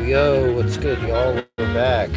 Yo, what's good, y'all? We're back.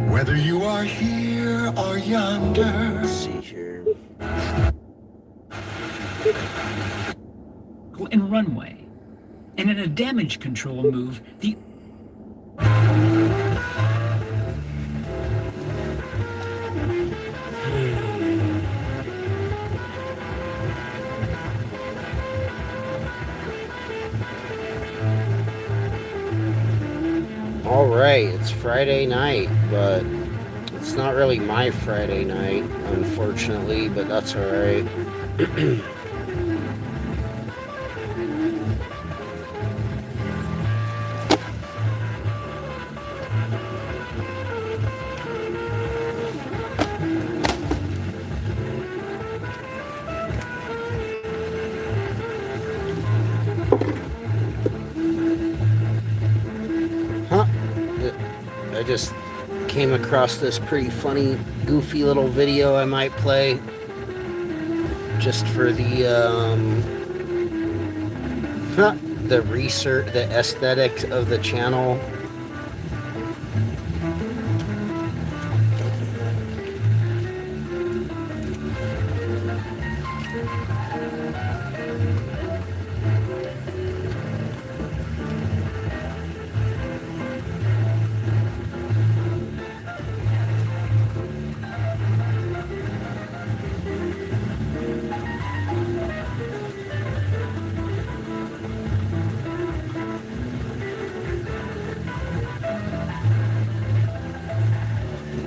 Whether you are here or yonder. Let's see here. And runway. And in a damage control move, the Alright, it's Friday night, but it's not really my Friday night, unfortunately, but that's alright. I just came across this pretty funny, goofy little video I might play just for the research, the aesthetic of the channel.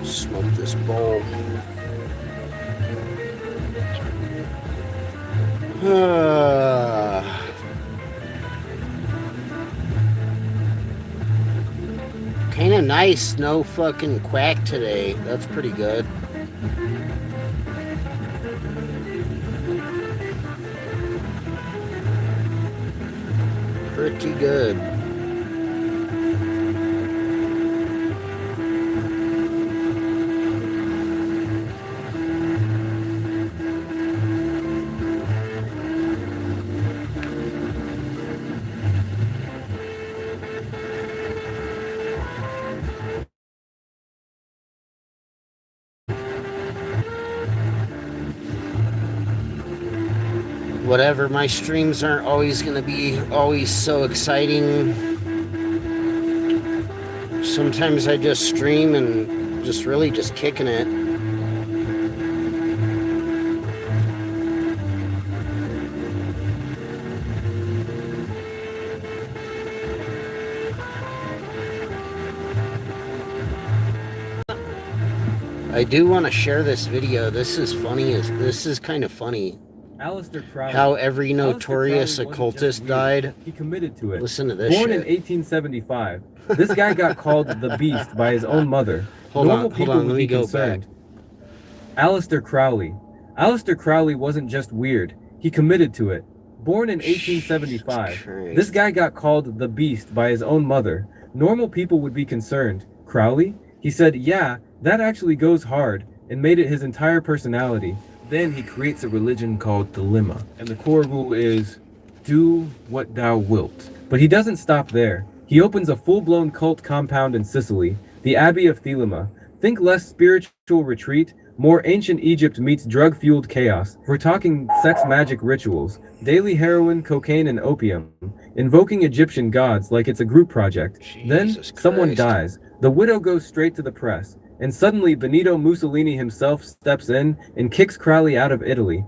Smoke this bowl. Kinda nice, no fucking quack today. That's pretty good. Pretty good. Whatever, my streams aren't always going to be always so exciting. Sometimes I just stream and just really just kicking it. I do want to share this video. This is funny. This is kind of funny. Aleister Crowley. How every Aleister notorious Crowley wasn't occultist just weird. died. He committed to it. Listen to this Born in shit. 1875, this guy got called the Beast by his own mother. Hold Normal on, people let would me be go concerned. Aleister Crowley. Aleister Crowley wasn't just weird. He committed to it. Born in 1875, Jesus Christ. this guy got called the Beast by his own mother. Normal people would be concerned. Crowley? He said, yeah, that actually goes hard, and made it his entire personality. Then he creates a religion called Thelema, and the core rule is, do what thou wilt. But he doesn't stop there. He opens a full-blown cult compound in Sicily, the Abbey of Thelema. Think less spiritual retreat, more ancient Egypt meets drug-fueled chaos. We're talking sex magic rituals, daily heroin, cocaine, and opium, invoking Egyptian gods like it's a group project. Then, Jesus someone Christ. dies. The widow goes straight to the press, and suddenly Benito Mussolini himself steps in and kicks Crowley out of Italy.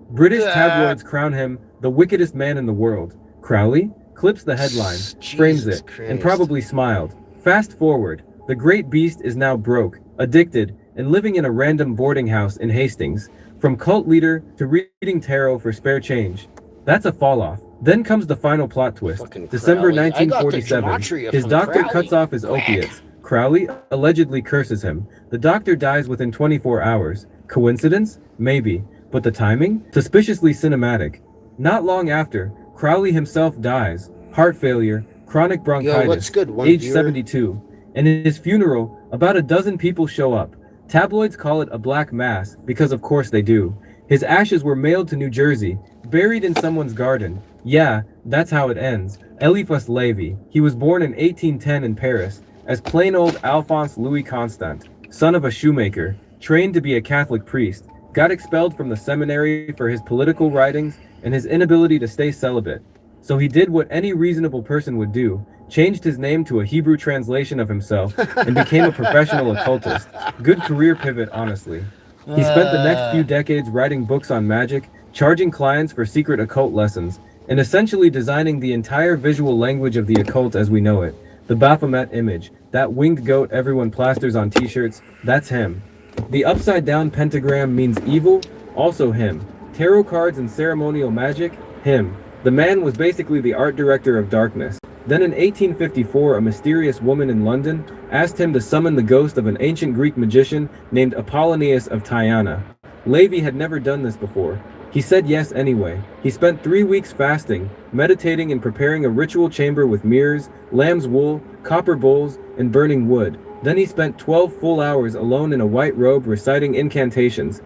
British tabloids crown him the wickedest man in the world. Crowley clips the headline, frames Jesus it, Christ. and probably smiled. Fast forward, the great beast is now broke, addicted, and living in a random boarding house in Hastings. From cult leader to reading tarot for spare change. That's a fall off. Then comes the final plot twist. Fucking December Crowley. I got the 1947. gematria His from doctor Crowley. cuts off his Quack. opiates. Crowley allegedly curses him. The doctor dies within 24 hours. Coincidence? Maybe. But the timing? Suspiciously cinematic. Not long after, Crowley himself dies. Heart failure, chronic bronchitis, what's good, one age viewer? 72. And at his funeral, about a dozen people show up. Tabloids call it a black mass, because of course they do. His ashes were mailed to New Jersey, buried in someone's garden. Yeah, that's how it ends. Eliphas Levi. He was born in 1810 in Paris, as plain old Alphonse Louis Constant, son of a shoemaker, trained to be a Catholic priest, got expelled from the seminary for his political writings and his inability to stay celibate. So he did what any reasonable person would do, changed his name to a Hebrew translation of himself, and became a professional occultist. Good career pivot, honestly. He spent the next few decades writing books on magic, charging clients for secret occult lessons, and essentially designing the entire visual language of the occult as we know it. The Baphomet image, that winged goat everyone plasters on t-shirts, that's him. The upside-down pentagram means evil, also him. Tarot cards and ceremonial magic, him. The man was basically the art director of darkness. Then in 1854, a mysterious woman in London asked him to summon the ghost of an ancient Greek magician named Apollonius of Tyana. Levi had never done this before. He said yes anyway. He spent 3 weeks fasting, meditating and preparing a ritual chamber with mirrors, lamb's wool, copper bowls, and burning wood. Then he spent 12 full hours alone in a white robe reciting incantations.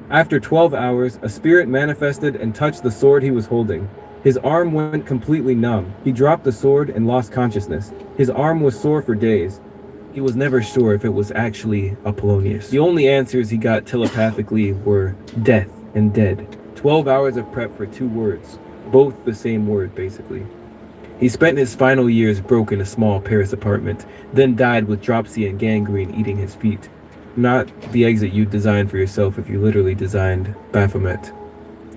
After 12 hours, a spirit manifested and touched the sword he was holding. His arm went completely numb. He dropped the sword and lost consciousness. His arm was sore for days. He was never sure if it was actually Apollonius. The only answers he got telepathically were death and dead. 12 hours of prep for 2 words. Both the same word, basically. He spent his final years broke in a small Paris apartment, then died with dropsy and gangrene eating his feet. Not the exit you'd design for yourself if you literally designed Baphomet.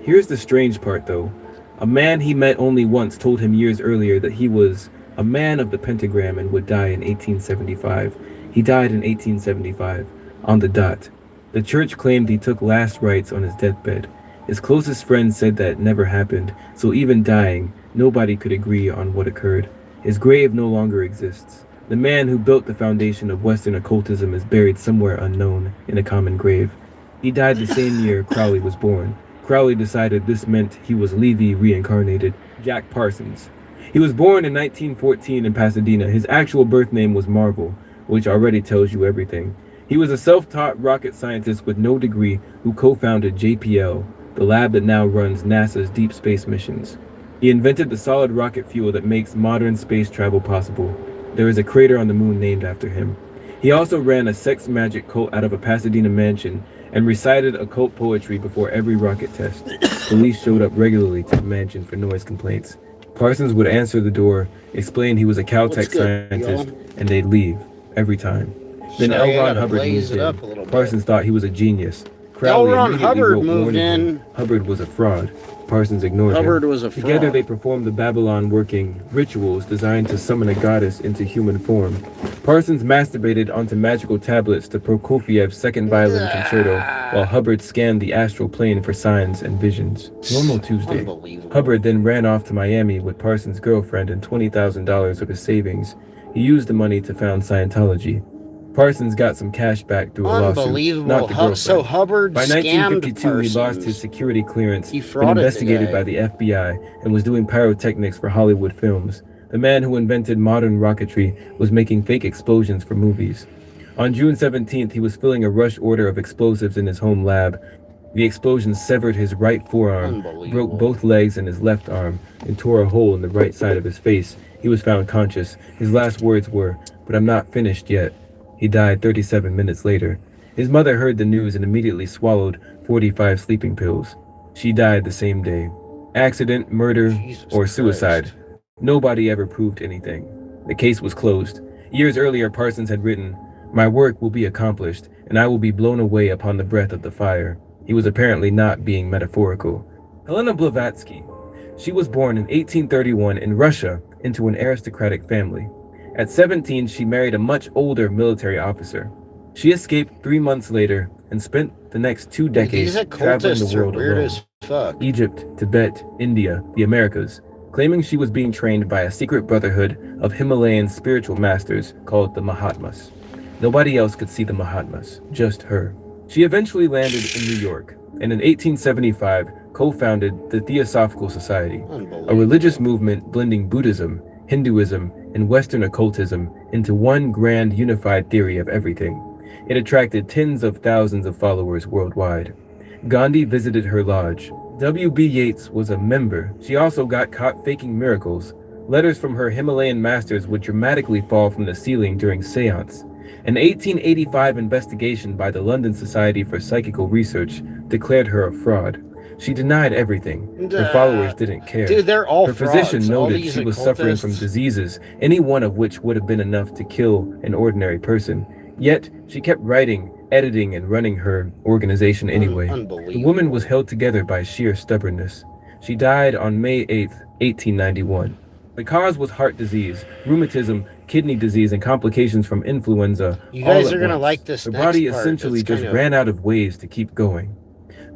Here's the strange part, though. A man he met only once told him years earlier that he was a man of the pentagram and would die in 1875. He died in 1875, on the dot. The church claimed he took last rites on his deathbed. His closest friends said that never happened, so even dying, nobody could agree on what occurred. His grave no longer exists. The man who built the foundation of Western occultism is buried somewhere unknown in a common grave. He died the same year Crowley was born. Crowley decided this meant he was Levi reincarnated, Jack Parsons. He was born in 1914 in Pasadena. His actual birth name was Marvel, which already tells you everything. He was a self-taught rocket scientist with no degree who co-founded JPL, the lab that now runs NASA's deep space missions. He invented the solid rocket fuel that makes modern space travel possible. There is a crater on the moon named after him. He also ran a sex magic cult out of a Pasadena mansion and recited occult poetry before every rocket test. Police showed up regularly to the mansion for noise complaints. Parsons would answer the door, explain he was a Caltech scientist, and they'd leave, every time. Then So L. I Ron gotta Hubbard blaze moved it up a in. little bit. Parsons thought he was a genius. Crowley Ron immediately Hubbard wrote moved warning him in. Hubbard was a fraud. Parsons ignored Hubbard him. was a fraud. Together they performed the Babylon working rituals designed to summon a goddess into human form. Parsons masturbated onto magical tablets to Prokofiev's second violin concerto, while Hubbard scanned the astral plane for signs and visions. Normal Tuesday. Unbelievable. Hubbard then ran off to Miami with Parsons' girlfriend and $20,000 of his savings. He used the money to found Scientology. Parsons got some cash back through a lawsuit, Unbelievable. not the girlfriend. So Hubbard By scammed 1952, he lost Parsons. his security clearance, He been frauded the investigated guy. by the FBI, and was doing pyrotechnics for Hollywood films. The man who invented modern rocketry was making fake explosions for movies. On June 17th, he was filling a rush order of explosives in his home lab. The explosion severed his right forearm, Unbelievable. broke both legs and his left arm, and tore a hole in the right side of his face. He was found conscious. His last words were, "But I'm not finished yet." He died 37 minutes later. His mother heard the news and immediately swallowed 45 sleeping pills. She died the same day. Accident, murder, Jesus or suicide. Christ. Nobody ever proved anything. The case was closed. Years earlier, Parsons had written, "My work will be accomplished, and I will be blown away upon the breath of the fire." He was apparently not being metaphorical. Helena Blavatsky. She was born in 1831 in Russia into an aristocratic family. At 17, she married a much older military officer. She escaped 3 months later and spent the next 2 decades These traveling the occultists are world weird alone. as fuck. Egypt, Tibet, India, the Americas, claiming she was being trained by a secret brotherhood of Himalayan spiritual masters called the Mahatmas. Nobody else could see the Mahatmas, just her. She eventually landed in New York, and in 1875 co-founded the Theosophical Society, Unbelievable. a religious movement blending Buddhism, Hinduism, and Western occultism into one grand unified theory of everything. It attracted tens of thousands of followers worldwide. Gandhi visited her lodge. W.B. Yeats was a member. She also got caught faking miracles. Letters from her Himalayan masters would dramatically fall from the ceiling during seance. An 1885 investigation by the London Society for Psychical Research declared her a fraud. She denied everything. Her followers didn't care. Dude, they're all Her frauds. physician All noted these she was suffering from occultists. diseases, any one of which would have been enough to kill an ordinary person. Yet, she kept writing, editing, and running her organization anyway. The Unbelievable. woman was held together by sheer stubbornness. She died on May 8th, 1891. The cause was heart disease, rheumatism, kidney disease, and complications from influenza. You all guys at are gonna once. like this Her next body part. essentially It's just kind of- ran out of ways to keep going.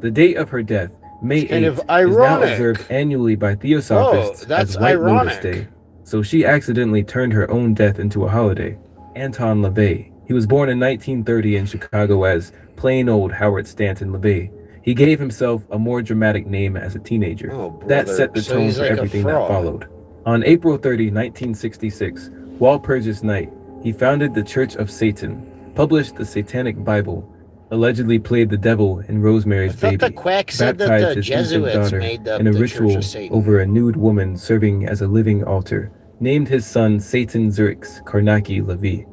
The date of her death, May 8th, kind of is now ironic. observed annually by Theosophists that's as White Lotus ironic. Day. So she accidentally turned her own death into a holiday. Anton LaVey. He was born in 1930 in Chicago as plain old Howard Stanton LaVey. He gave himself a more dramatic name as a teenager. Oh, That brother. set the So tone he's for like a everything that fraud. followed. On April 30, 1966, Walpurgis Night, he founded the Church of Satan, published the Satanic Bible, allegedly played the devil in I Rosemary's thought Baby, the quack said that baptized the his infant Jesuits daughter made up in a the ritual Church of Satan. over a nude woman serving as a living altar, named his son Satan Zurix Karnaki Levi.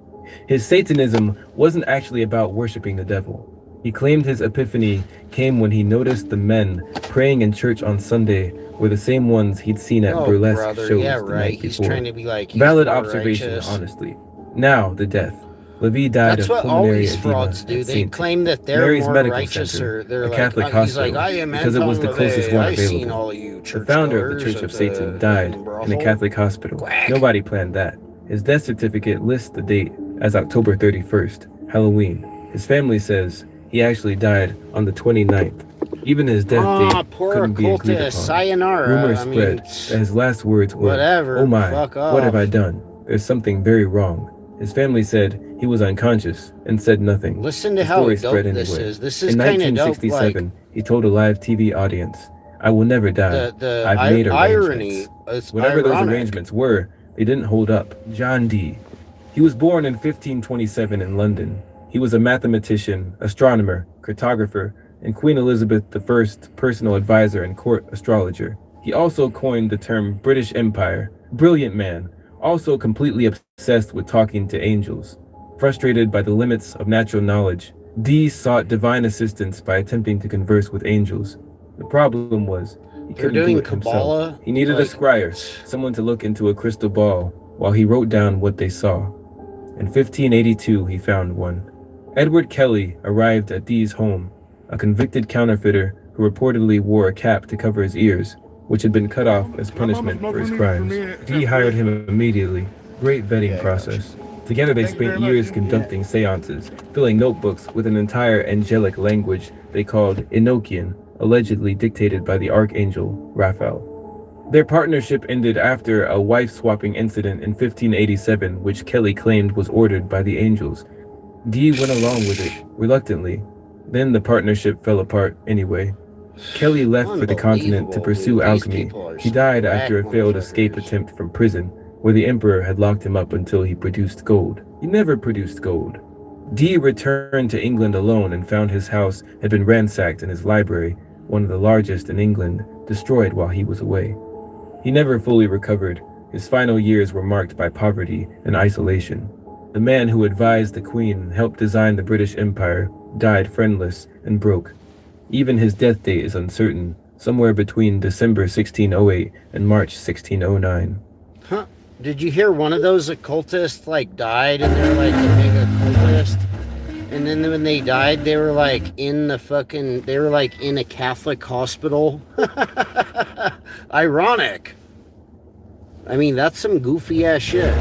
His Satanism wasn't actually about worshiping the devil. He claimed his epiphany came when he noticed the men praying in church on Sunday were the same ones he'd seen at Oh, burlesque brother. shows Yeah, the right. night He's before. trying to be like he's Valid more observation, righteous. honestly. Now, the death. Levi died That's of what all pulmonary these edema frauds do. at They St. claim that they're Mary's more Medical righteous, Center, or they're a like, Catholic he's hospital, like, I am because it was the Anton closest LaVey. one I've seen available. all of you The church founder of the goers Church of at Satan the died in a brothel. Catholic hospital. Quack. Nobody planned that. His death certificate lists the date as October 31st, Halloween. His family says he actually died on the 29th. Even his death Ah, date poor couldn't be agreed occultist. upon. Sayonara. Rumors I mean, spread that his last words were, whatever, "Oh my, fuck what have off." I done? There's something very wrong." His family said he was unconscious and said nothing. listen to The how story dope spread this anyway. is. This is In kind of dope. 1967, he told a live TV audience, "I will never die. The I've made irony arrangements." is Whatever those ironic. arrangements were, they didn't hold up. John Dee. He was born in 1527 in London. He was a mathematician, astronomer, cartographer, and Queen Elizabeth I's personal advisor and court astrologer. He also coined the term British Empire. Brilliant man, also completely obsessed with talking to angels. Frustrated by the limits of natural knowledge, Dee sought divine assistance by attempting to converse with angels. The problem was, he They're couldn't doing do it himself. Kabbalah, He needed a like- scryer, someone to look into a crystal ball while he wrote down what they saw. In 1582, he found one. Edward Kelly arrived at Dee's home, a convicted counterfeiter who reportedly wore a cap to cover his ears, which had been cut off as punishment for his crimes. Dee hired him immediately. Great vetting process. Together they spent years conducting seances, filling notebooks with an entire angelic language they called Enochian, allegedly dictated by the archangel Raphael. Their partnership ended after a wife-swapping incident in 1587, which Kelly claimed was ordered by the angels. Dee went along with it, reluctantly. Then the partnership fell apart anyway. Kelly left for the continent to pursue alchemy. He died after a failed escape attempt from prison, where the emperor had locked him up until he produced gold. He never produced gold. Dee returned to England alone and found his house had been ransacked and his library, one of the largest in England, destroyed while he was away. He never fully recovered. His final years were marked by poverty and isolation. The man who advised the Queen and helped design the British Empire died friendless and broke. Even his death date is uncertain, somewhere between December 1608 and March 1609. Huh? Did you hear one of those occultists like died and they're like a big occultist? And then when they died, they were like in a Catholic hospital. Ironic. I mean, that's some goofy ass shit.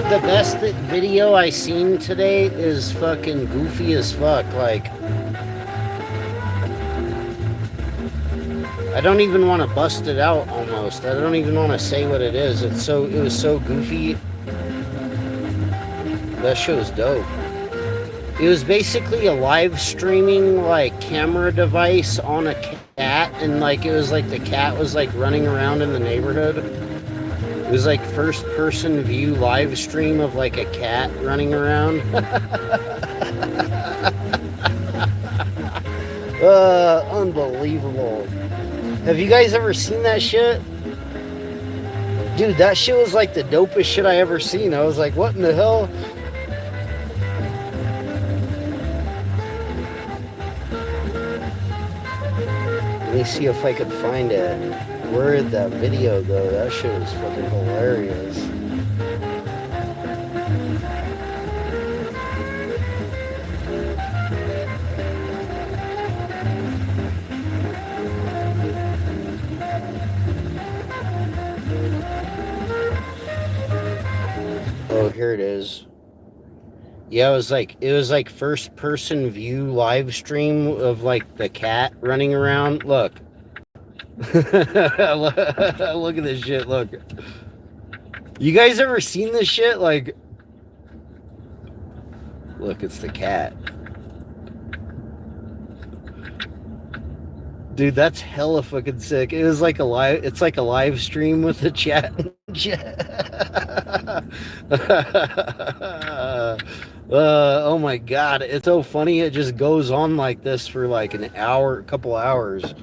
The best video I seen today is fucking goofy as fuck. Like, I don't even want to bust it out almost. I don't even want to say what it is. It was so goofy. That show's dope. It was basically a live streaming like camera device on a cat, and like it was like the cat was like running around in the neighborhood. It was like first person view live stream of like a cat running around. Unbelievable. Have you guys ever seen that shit? Dude, that shit was like the dopest shit I ever seen. I was like, what in the hell? Let me see if I could find it. Where did that video go? That shit was fucking hilarious. Oh, here it is. Yeah, it was like first person view live stream of like the cat running around. Look. Look at this shit. Look, you guys ever seen this shit? Like, look, it's the cat, dude. That's hella fucking sick. It's like a live stream with the chat. Oh my god, it's so funny. It just goes on like this for like an hour, a couple hours.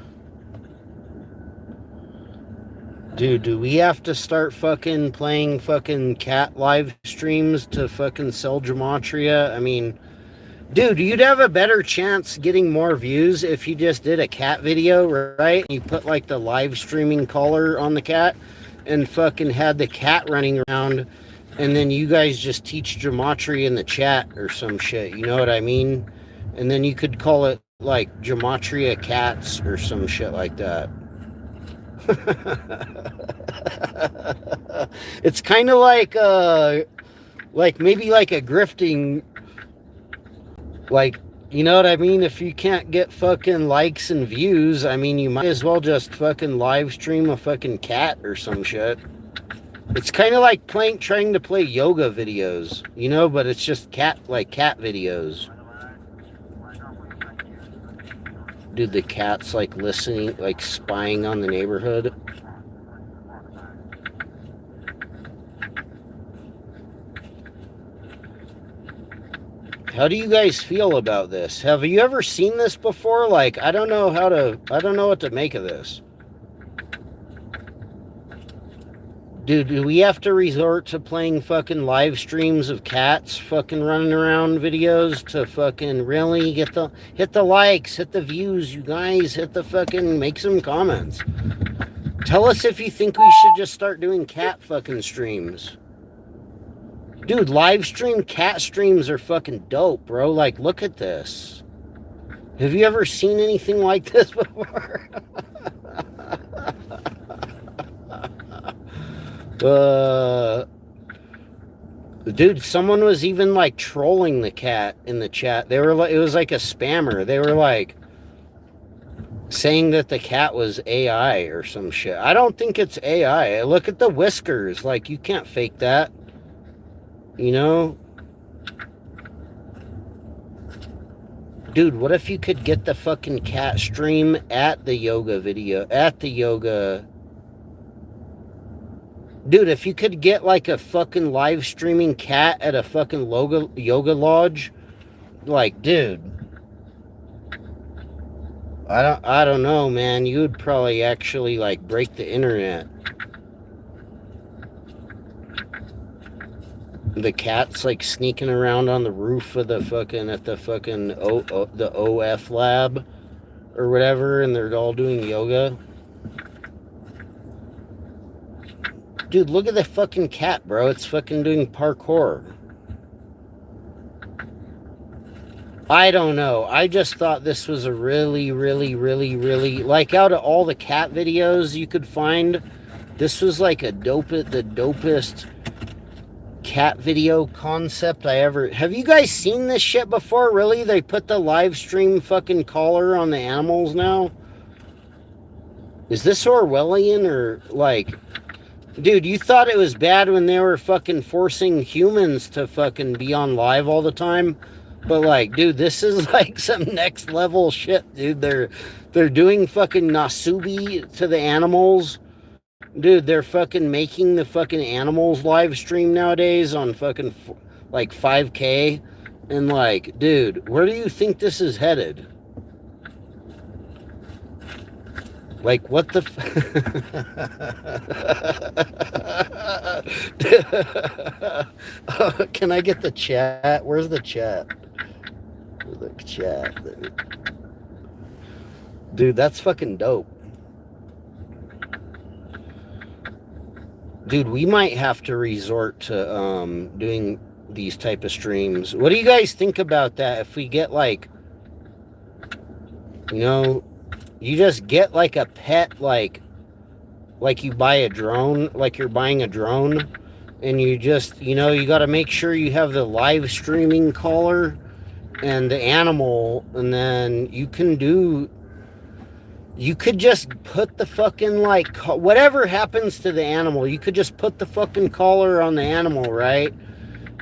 Dude, do we have to start fucking playing fucking cat live streams to fucking sell gematria? I mean, dude, you'd have a better chance getting more views if you just did a cat video, right? You put like the live streaming collar on the cat and fucking had the cat running around, and then you guys just teach gematria in the chat or some shit, you know what I mean? And then you could call it like gematria cats or some shit like that. It's kind of like maybe like a grifting, like, you know what I mean? If you can't get fucking likes and views, I mean, you might as well just fucking live stream a fucking cat or some shit. It's kind of like trying to play yoga videos, you know, but it's just cat videos. Dude, the cat's like listening, like spying on the neighborhood. How do you guys feel about this? Have you ever seen this before? Like, I don't know what to make of this. Dude, do we have to resort to playing fucking live streams of cats fucking running around videos to fucking really hit the likes, hit the views, you guys, hit the fucking, make some comments. Tell us if you think we should just start doing cat fucking streams. Dude, live stream cat streams are fucking dope, bro. Like, look at this. Have you ever seen anything like this before? Dude, someone was even like trolling the cat in the chat. They were like, it was like a spammer. They were like saying that the cat was AI or some shit. I don't think it's AI. Look at the whiskers. Like, you can't fake that. You know? Dude, what if you could get the fucking cat stream at the yoga video, at the yoga? Dude, if you could get like a fucking live streaming cat at a fucking yoga lodge, like, dude, I don't know, man. You would probably actually like break the internet. The cat's like sneaking around on the roof of the fucking the OF lab or whatever, and they're all doing yoga. Dude, look at the fucking cat, bro. It's fucking doing parkour. I don't know. I just thought this was a really, like, out of all the cat videos you could find, this was like the dopest cat video concept I ever... Have you guys seen this shit before? Really? They put the live stream fucking collar on the animals now? Is this Orwellian or like... Dude, you thought it was bad when they were fucking forcing humans to fucking be on live all the time? But like, dude, this is like some next level shit, dude. They're doing fucking Nasubi to the animals. Dude, they're fucking making the fucking animals live stream nowadays on fucking like 5K. And like, dude, where do you think this is headed? Like, what the Can I get the chat? Where's the chat? The chat. Dude, that's fucking dope. Dude, we might have to resort to doing these type of streams. What do you guys think about that? If we get like, you know, you just get like a pet, like you buy a drone, like you're buying a drone, and you just, you know, you got to make sure you have the live streaming collar and the animal, and then you could just put the fucking, like, whatever happens to the animal, you could just put the fucking collar on the animal, right?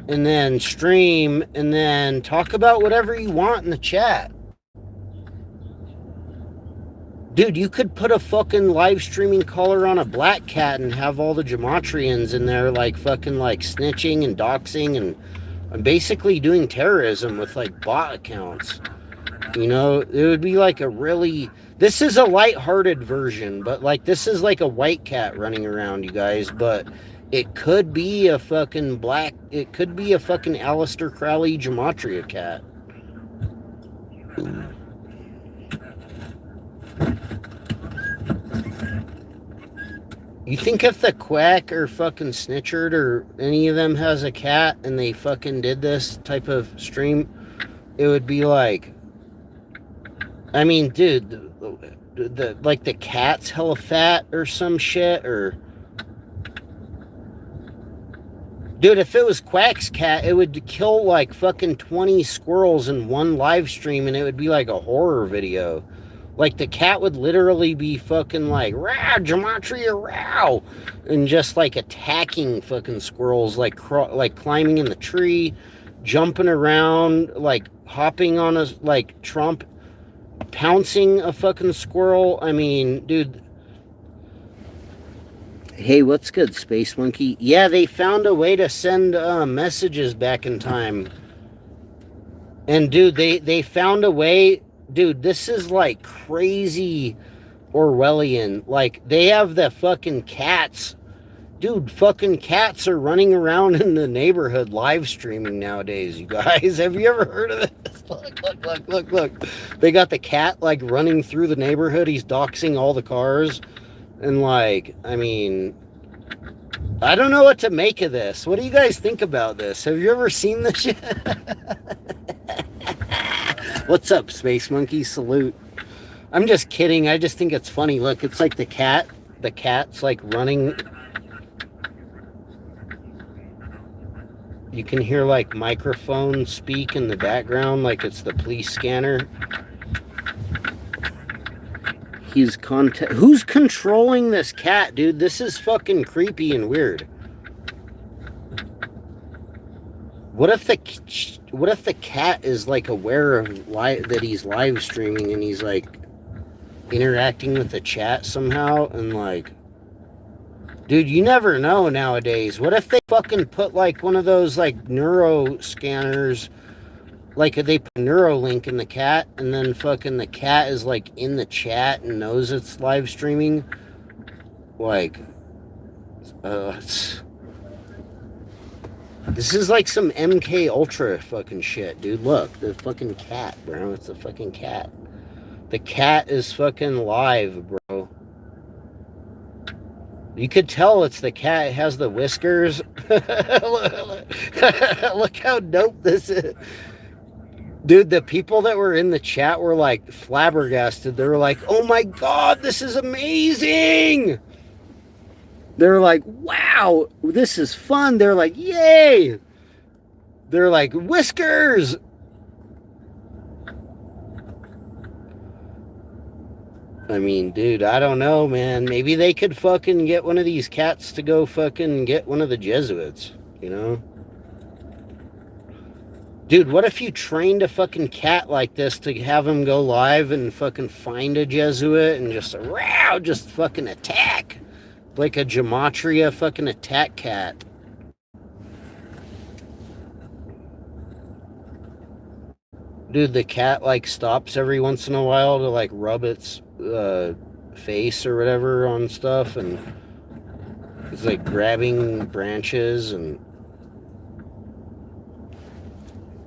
And then stream, and then talk about whatever you want in the chat. Dude, you could put a fucking live streaming collar on a black cat and have all the Gematrians in there, like, fucking, like, snitching and doxing and basically doing terrorism with, like, bot accounts. You know, it would be like a really... This is a lighthearted version, but, like, this is like a white cat running around, you guys, but it could be a fucking it could be a fucking Aleister Crowley Gematria cat. You think if the Quack or fucking Snitchard or any of them has a cat and they fucking did this type of stream, it would be like... I mean, dude, the cat's hella fat or some shit, or... Dude, if it was Quack's cat, it would kill like fucking 20 squirrels in one live stream, and it would be like a horror video. Like, the cat would literally be fucking like, "Row, Gematria, row!" And just like attacking fucking squirrels, like climbing in the tree, jumping around, like hopping on a, like, Trump, pouncing a fucking squirrel. I mean, dude. Hey, what's good, Space Monkey? Yeah, they found a way to send messages back in time. And dude, they found a way. Dude, this is like crazy Orwellian. Like they have the fucking cats. Dude, fucking cats are running around in the neighborhood live streaming nowadays, you guys. Have you ever heard of this? Look. They got the cat like running through the neighborhood. He's doxing all the cars. And like, I mean, I don't know what to make of this. What do you guys think about this? Have you ever seen this shit? What's up, Space Monkey? Salute. I'm just kidding. I just think it's funny. Look, it's like the cat. The cat's like running. You can hear like microphones speak in the background like it's the police scanner. Who's controlling this cat, dude? This is fucking creepy and weird. What if the cat is like aware of that he's live streaming and he's like interacting with the chat somehow and like, dude, you never know nowadays. What if they fucking put like one of those like neuro scanners, like they put Neuralink in the cat and then fucking the cat is like in the chat and knows it's live streaming? Like, this is like some MK Ultra fucking shit, dude. Look, the fucking cat, bro. It's a fucking cat. The cat is fucking live, bro. You could tell it's the cat. It has the whiskers. Look how dope this is. Dude, the people that were in the chat were like flabbergasted. They were like, oh my God, this is amazing. They're like, wow, this is fun. They're like, yay. They're like, whiskers. I mean, dude, I don't know, man. Maybe they could fucking get one of these cats to go fucking get one of the Jesuits, you know? Dude, what if you trained a fucking cat like this to have him go live and fucking find a Jesuit and just fucking attack? Like a Gematria fucking attack cat. Dude, the cat like stops every once in a while to like rub its face or whatever on stuff, and it's like grabbing branches, and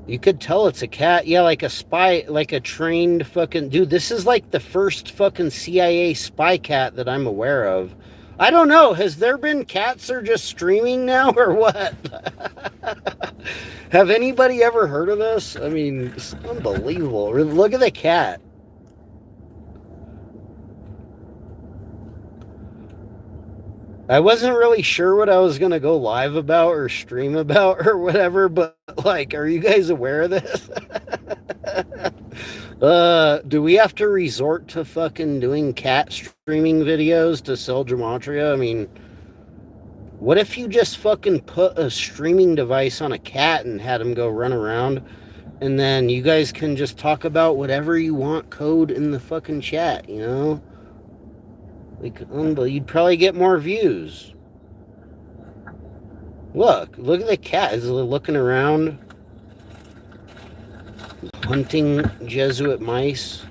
you could tell it's a cat. Yeah, like a spy, like a trained fucking dude. This is like the first fucking CIA spy cat that I'm aware of. I don't know. Has there been cats that are just streaming now or what? Have anybody ever heard of this? I mean, it's unbelievable. Look at the cat. I wasn't really sure what I was going to go live about or stream about or whatever, but like, are you guys aware of this? Do we have to resort to fucking doing cat streaming videos to sell Gematria? I mean, what if you just fucking put a streaming device on a cat and had him go run around, and then you guys can just talk about whatever you want code in the fucking chat, you know? Like, you'd probably get more views. Look at the cat. Is it looking around? Hunting Jesuit mice.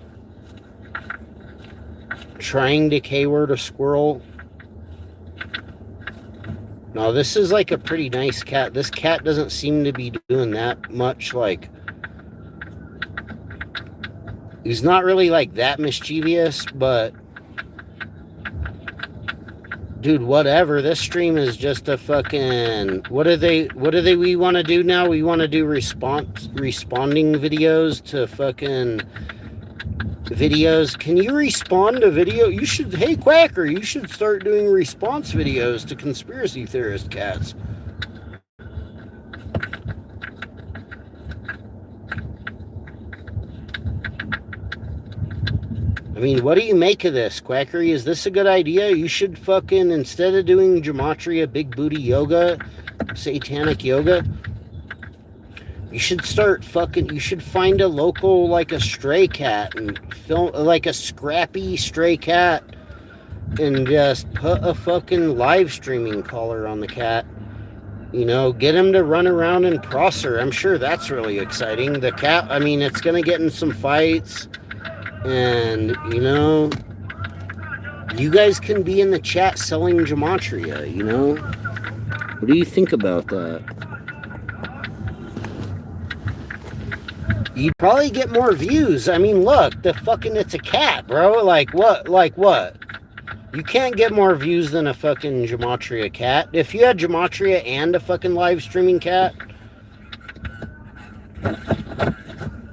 Trying to keyword a squirrel. No, this is like a pretty nice cat. This cat doesn't seem to be doing that much, like... He's not really like that mischievous, but... Dude, whatever. This stream is just a fucking... What do we want to do now? We want to do responding videos to fucking videos. Can you respond to video? You should... Hey, Quacker, you should start doing response videos to conspiracy theorist cats. I mean, what do you make of this, Quackery? Is this a good idea? You should fucking, instead of doing Gematria big booty yoga, satanic yoga, you should start fucking, you should find a local, like a stray cat and film, like a scrappy stray cat, and just put a fucking live streaming collar on the cat You know, get him to run around in Prosser. I'm sure that's really exciting. The cat, I mean, it's going to get in some fights. And, you know, you guys can be in the chat selling gematria, you know? What do you think about that? You'd probably get more views. I mean, look, it's a cat, bro. Like what? You can't get more views than a fucking gematria cat. If you had gematria and a fucking live streaming cat,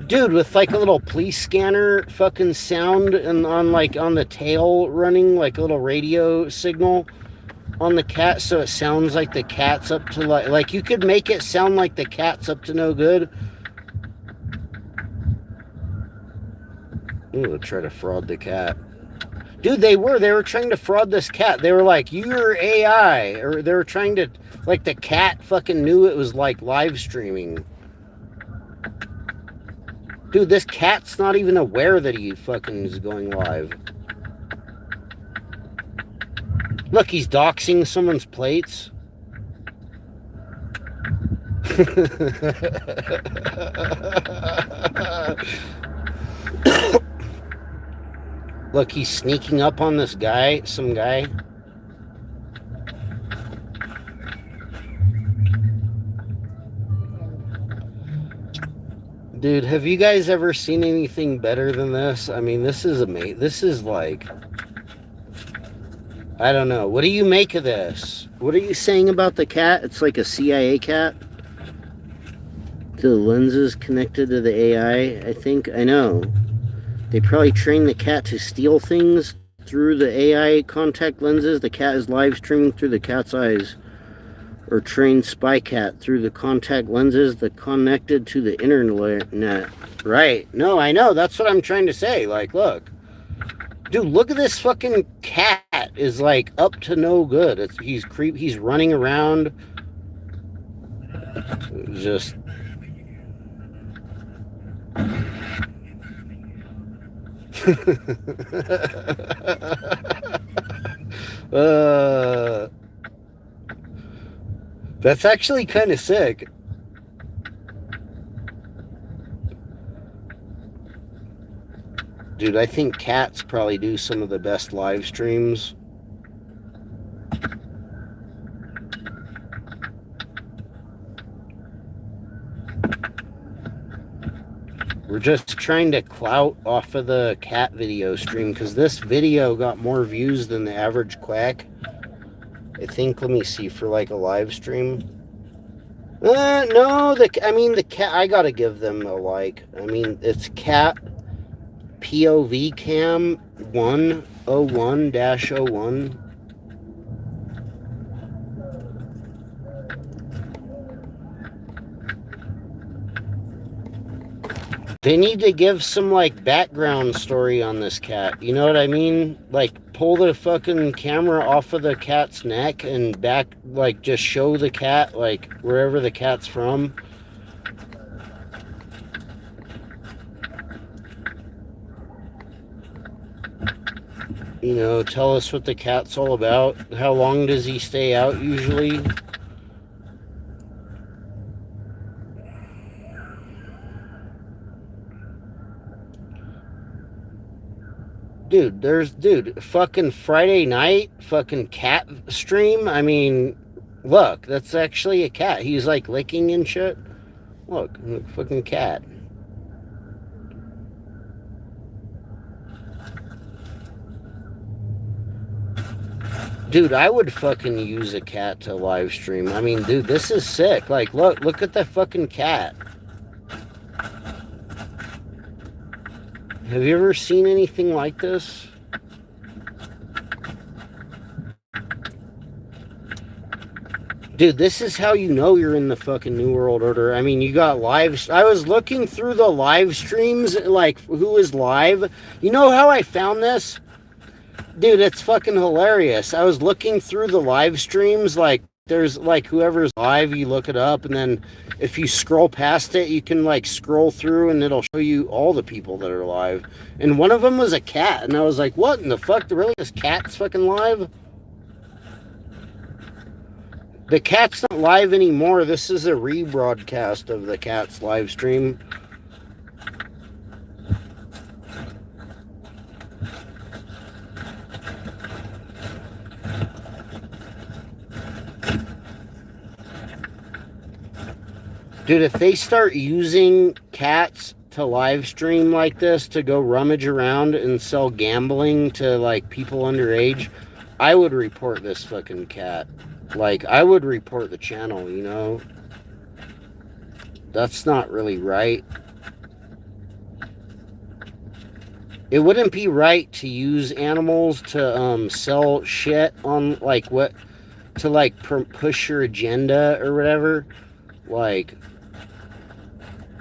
dude, with like a little police scanner fucking sound and on the tail running like a little radio signal on the cat, so it sounds like the cat's up to like you could make it sound like the cat's up to no good. Ooh, try to fraud the cat. Dude, they were trying to fraud this cat. They were like, you're AI. Or they were trying to, like, the cat fucking knew it was, like, live streaming. Dude, this cat's not even aware that he fucking is going live. Look, he's doxing someone's plates. Look, he's sneaking up on this guy, some guy. Dude, have you guys ever seen anything better than this? I mean, this is amazing. This is like, I don't know. What do you make of this? What are you saying about the cat? It's like a CIA cat. The lenses connected to the AI, I think. I know. They probably trained the cat to steal things through the AI contact lenses. The cat is live streaming through the cat's eyes. Or trained spy cat through the contact lenses that connected to the internet. Right. No, I know. That's what I'm trying to say. Like, look. Dude, look at this fucking cat is like up to no good. He's running around. Just... That's actually kind of sick. Dude, I think cats probably do some of the best live streams. We're just trying to clout off of the cat video stream because this video got more views than the average quack. I think, let me see, for like a live stream. No, the cat, I gotta give them a like. I mean, it's cat POV cam 101-01. They need to give some, like, background story on this cat. You know what I mean? Like, pull the fucking camera off of the cat's neck and back, like, just show the cat, like, wherever the cat's from. You know, tell us what the cat's all about. How long does he stay out usually? Dude, fucking Friday night, fucking cat stream. I mean, look, that's actually a cat. He's like licking and shit. Look, fucking cat. Dude, I would fucking use a cat to live stream. I mean, dude, this is sick. Like, look at the fucking cat. Have you ever seen anything like this? Dude, this is how you know you're in the fucking New World Order. I mean, you got live... I was looking through the live streams, like, who is live. You know how I found this? Dude, it's fucking hilarious. I was looking through the live streams, like, there's, like, whoever's live, you look it up, and then if you scroll past it, you can, like, scroll through, and it'll show you all the people that are live. And one of them was a cat, and I was like, what in the fuck? Really? This cat's fucking live? The cat's not live anymore. This is a rebroadcast of the cat's live stream. Dude, if they start using cats to live stream like this to go rummage around and sell gambling to like people underage, I would report this fucking cat. Like, I would report the channel, you know? That's not really right. It wouldn't be right to use animals to sell shit on like what to like push your agenda or whatever. Like,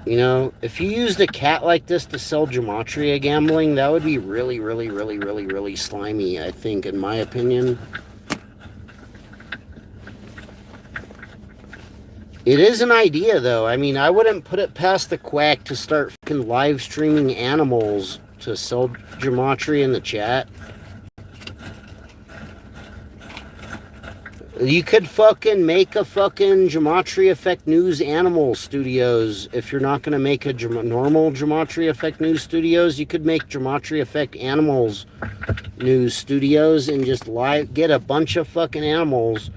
you know, if you used a cat like this to sell gematria gambling, that would be really, really, really, really, really slimy, I think, in my opinion. It is an idea, though. I mean, I wouldn't put it past the quack to start fucking live streaming animals to sell gematria in the chat. You could fucking make a fucking Gematria Effect News Animal Studios. If you're not going to make a normal Gematria Effect News Studios, you could make Gematria Effect Animals News Studios and just get a bunch of fucking animals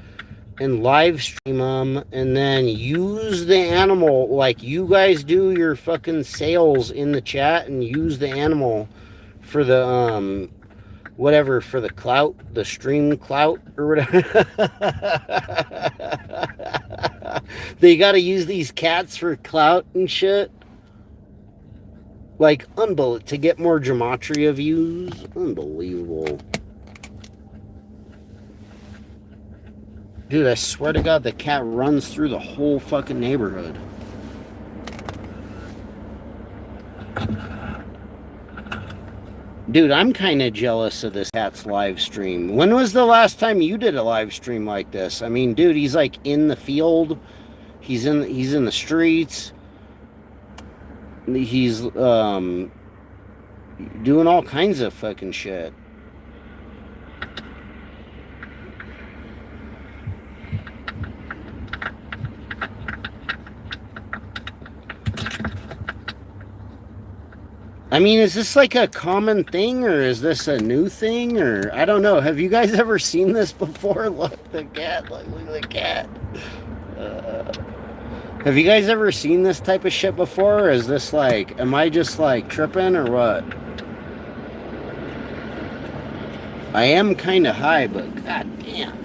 and live stream them and then use the animal like you guys do your fucking sales in the chat and use the animal for the whatever, for the clout, the stream clout or whatever. They gotta use these cats for clout and shit. Like, to get more gematria views. Unbelievable. Dude, I swear to God, the cat runs through the whole fucking neighborhood. Dude, I'm kind of jealous of this cat's live stream. When was the last time you did a live stream like this? I mean, dude, he's like in the field. He's in the streets. He's doing all kinds of fucking shit. I mean, is this like a common thing or is this a new thing or I don't know. Have you guys ever seen this before? Look, the cat. Look at the cat. Have you guys ever seen this type of shit before? Or is this like, am I just like tripping or what? I am kind of high, but god damn.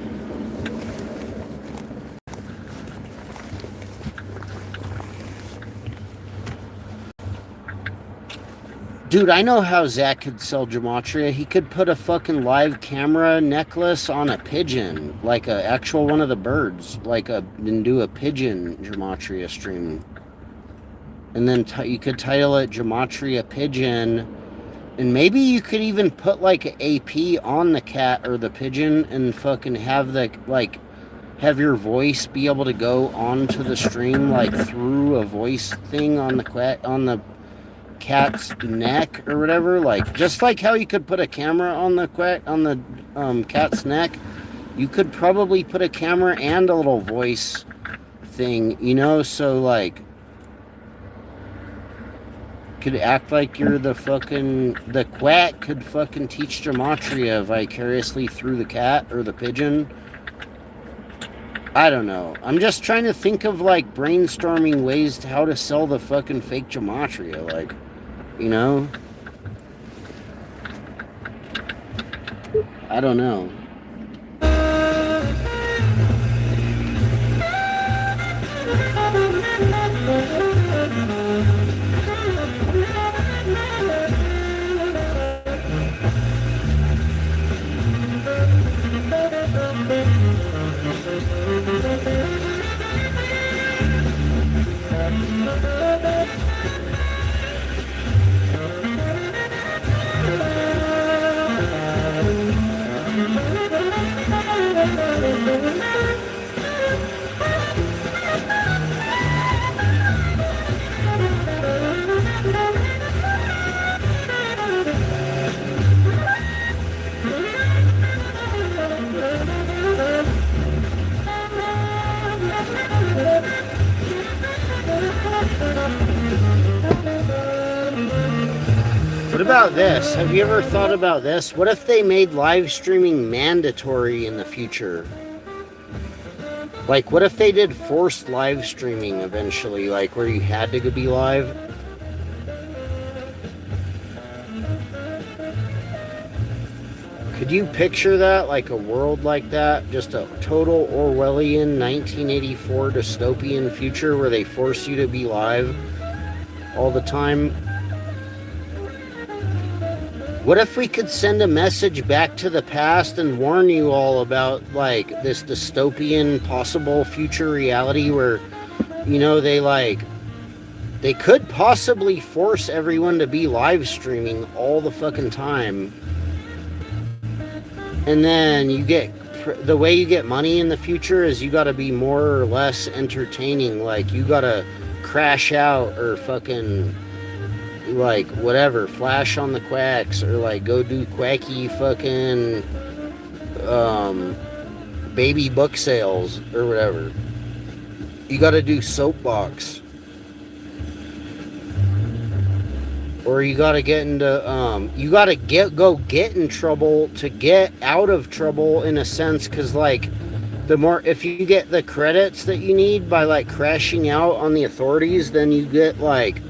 Dude, I know how Zach could sell gematria. He could put a fucking live camera necklace on a pigeon, like a actual one of the birds, and do a pigeon gematria stream. And then you could title it Gematria Pigeon, and maybe you could even put like an AP on the cat or the pigeon and fucking have have your voice be able to go onto the stream like through a voice thing on the cat's neck or whatever, like just like how you could put a camera on the cat's neck, you could probably put a camera and a little voice thing, you know, so like could act like you're the quack could fucking teach gematria vicariously through the cat or the pigeon. I don't know. I'm just trying to think of like brainstorming ways to how to sell the fucking fake gematria, like, you know? I don't know. What about this? Have you ever thought about this? What if they made live streaming mandatory in the future? Like, what if they did forced live streaming eventually, like where you had to be live? Could you picture that, like a world like that? Just a total Orwellian 1984 dystopian future where they force you to be live all the time? What if we could send a message back to the past and warn you all about, like, this dystopian possible future reality where, you know, they could possibly force everyone to be live streaming all the fucking time. And then the way you get money in the future is you gotta be more or less entertaining. Like, you gotta crash out or fucking, like, whatever, flash on the quacks, or like go do quacky fucking baby book sales or whatever. You gotta do soapbox. Or you gotta get into you gotta go get in trouble to get out of trouble, in a sense, because, like, the more, if you get the credits that you need by, like, crashing out on the authorities, then you get, like,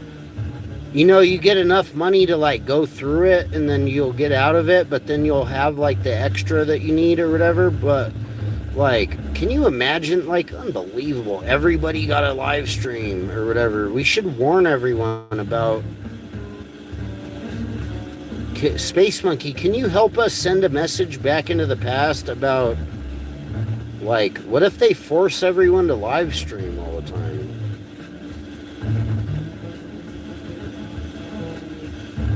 you know, you get enough money to, like, go through it, and then you'll get out of it, but then you'll have, like, the extra that you need or whatever. But, like, can you imagine, like, unbelievable, everybody got a live stream or whatever. We should warn everyone about. Space Monkey, can you help us send a message back into the past about, like, what if they force everyone to live stream all the time?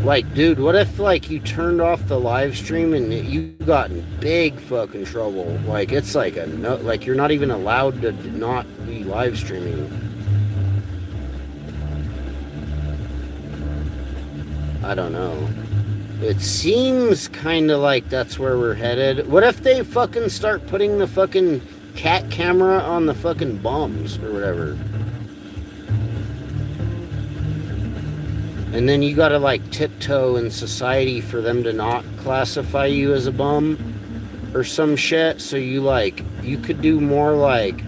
Like, dude, what if, like, you turned off the live stream and you got in big fucking trouble? Like, it's like like, you're not even allowed to not be live streaming. I don't know. It seems kind of like that's where we're headed. What if they fucking start putting the fucking cat camera on the fucking bums or whatever? And then you gotta, like, tiptoe in society for them to not classify you as a bum or some shit. So you, like, you could do more, like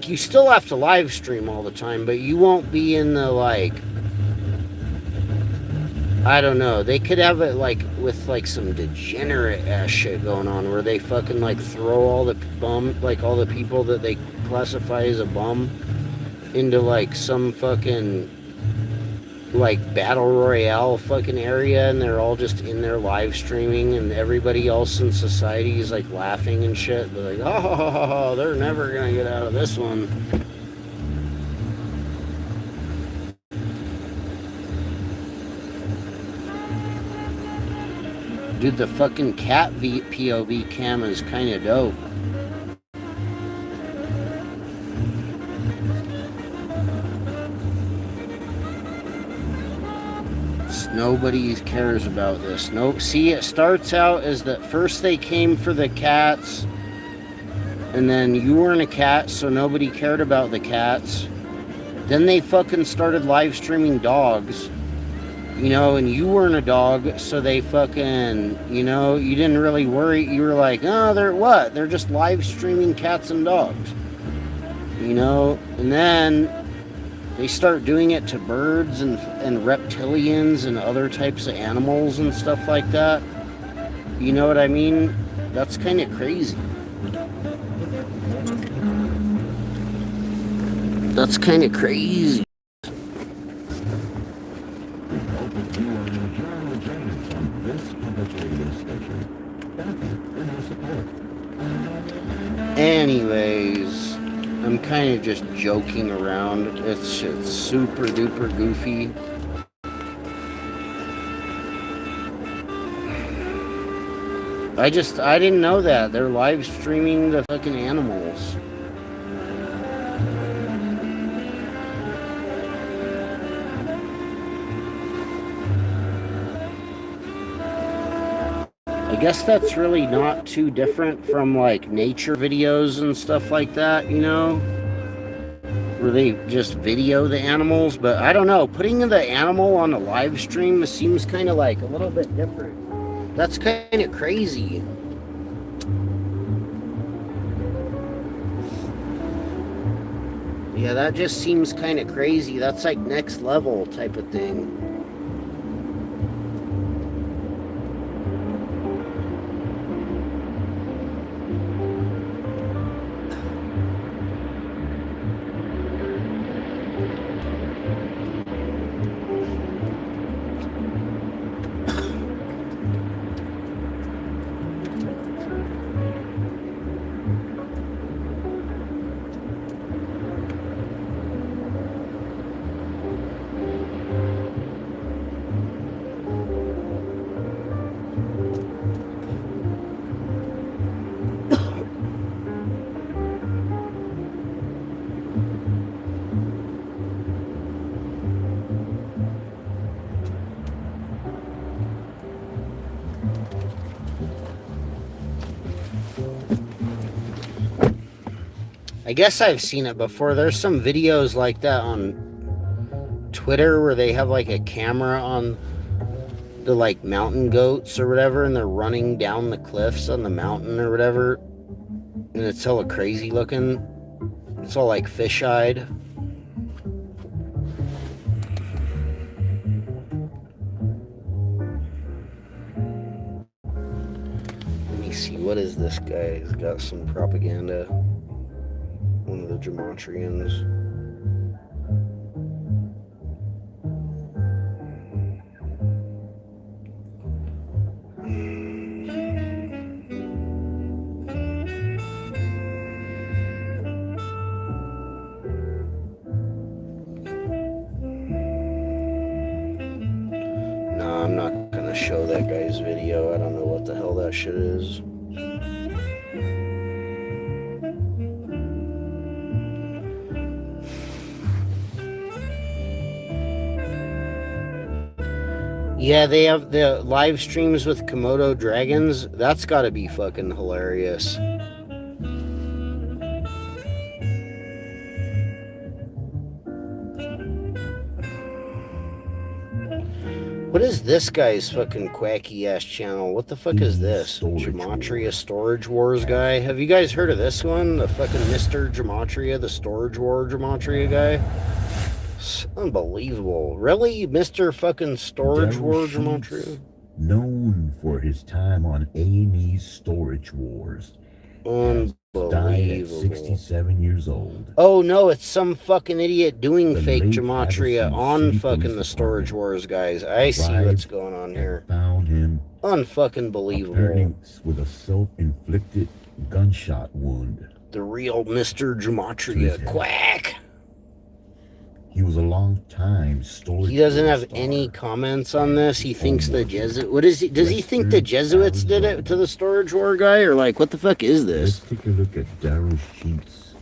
you still have to live stream all the time, but you won't be in the, like, I don't know. They could have it, like, with, like, some degenerate ass shit going on where they fucking, like, throw all the all the people that they classify as a bum into, like, some fucking, like, battle royale fucking area, and they're all just in there live streaming, and everybody else in society is, like, laughing and shit. They're like, oh, they're never gonna get out of this one. Dude, the fucking cat POV cam is kind of dope. Nobody cares about this. No, see, it starts out as that first they came for the cats, and then you weren't a cat, so nobody cared about the cats. Then they fucking started live streaming dogs. You know, and you weren't a dog, so they fucking, you know, you didn't really worry. You were like, oh, they're what? They're just live streaming cats and dogs. You know, and then they start doing it to birds and reptilians and other types of animals and stuff like that. You know what I mean? That's kind of crazy. That's kind of crazy. Anyways, I'm kind of just joking around. It's super duper goofy. I didn't know that. They're live streaming the fucking animals. I guess that's really not too different from, like, nature videos and stuff like that, you know? where they just video the animals, but I don't know. Putting the animal on a live stream seems kind of like a little bit different. That's kind of crazy. Yeah, that just seems kind of crazy. That's like next level type of thing. I guess I've seen it before. There's some videos like that on Twitter where they have like a camera on the like mountain goats or whatever, and they're running down the cliffs on the mountain or whatever, and it's hella crazy looking. It's all like fish-eyed. Let me see, what is this guy? He's got some propaganda. One of the Gematrians. No, I'm not gonna show that guy's video. I don't know what the hell that shit is. Yeah, they have the live streams with Komodo dragons. That's gotta be fucking hilarious. What is this guy's fucking quacky ass channel? What the fuck is this? Gematria Storage Wars guy? Have you guys heard of this one? The fucking Mr. Gematria, the Storage War Gematria guy? It's unbelievable. Really? Mr. fucking Storage War Gematria? Known for his time on A&E's Storage Wars. Died at 67 years old. Oh no, it's some fucking idiot doing The fake late Gematria Addison on City fucking Police the Storage Department Wars guys. I see what's going on here. Found him Unfucking believable. apparently with a self-inflicted gunshot wound. The real Mr. Gematria. Quack! He was a long-time storage. He doesn't have star. any comments on this. He thinks the Jesuit. What is he? Does he think the Jesuits did it to the Storage War guy, or like what the fuck is Let's this? take a look at Daryl Sheets'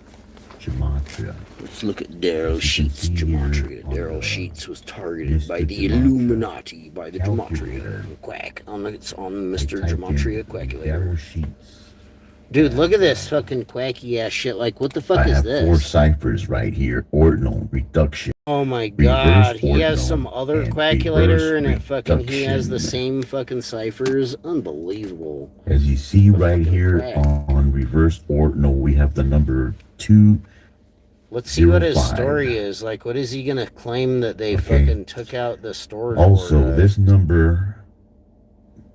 Gematria. Let's look at Daryl Sheets' see here Gematria. on Daryl the Sheets was targeted by Mr. the Gematria Illuminati by the calculator. Gematria. Quack. It's on Mr. Typed in Gematria Quackulator. Daryl Sheets. Dude, look at this fucking quacky ass shit. Like, what the fuck I is have 4 this? ciphers right here. Ordinal reduction. Oh my Reverse god, he has ordinal some other and quackulator reverse and it fucking he has the reduction. same fucking ciphers. Unbelievable. As you see right fucking here crack. on reverse ordinal, we have the number 2. Let's see what his 05. story is. Like, what is he gonna claim that they Okay. fucking took out the storage? Also, war guy? this number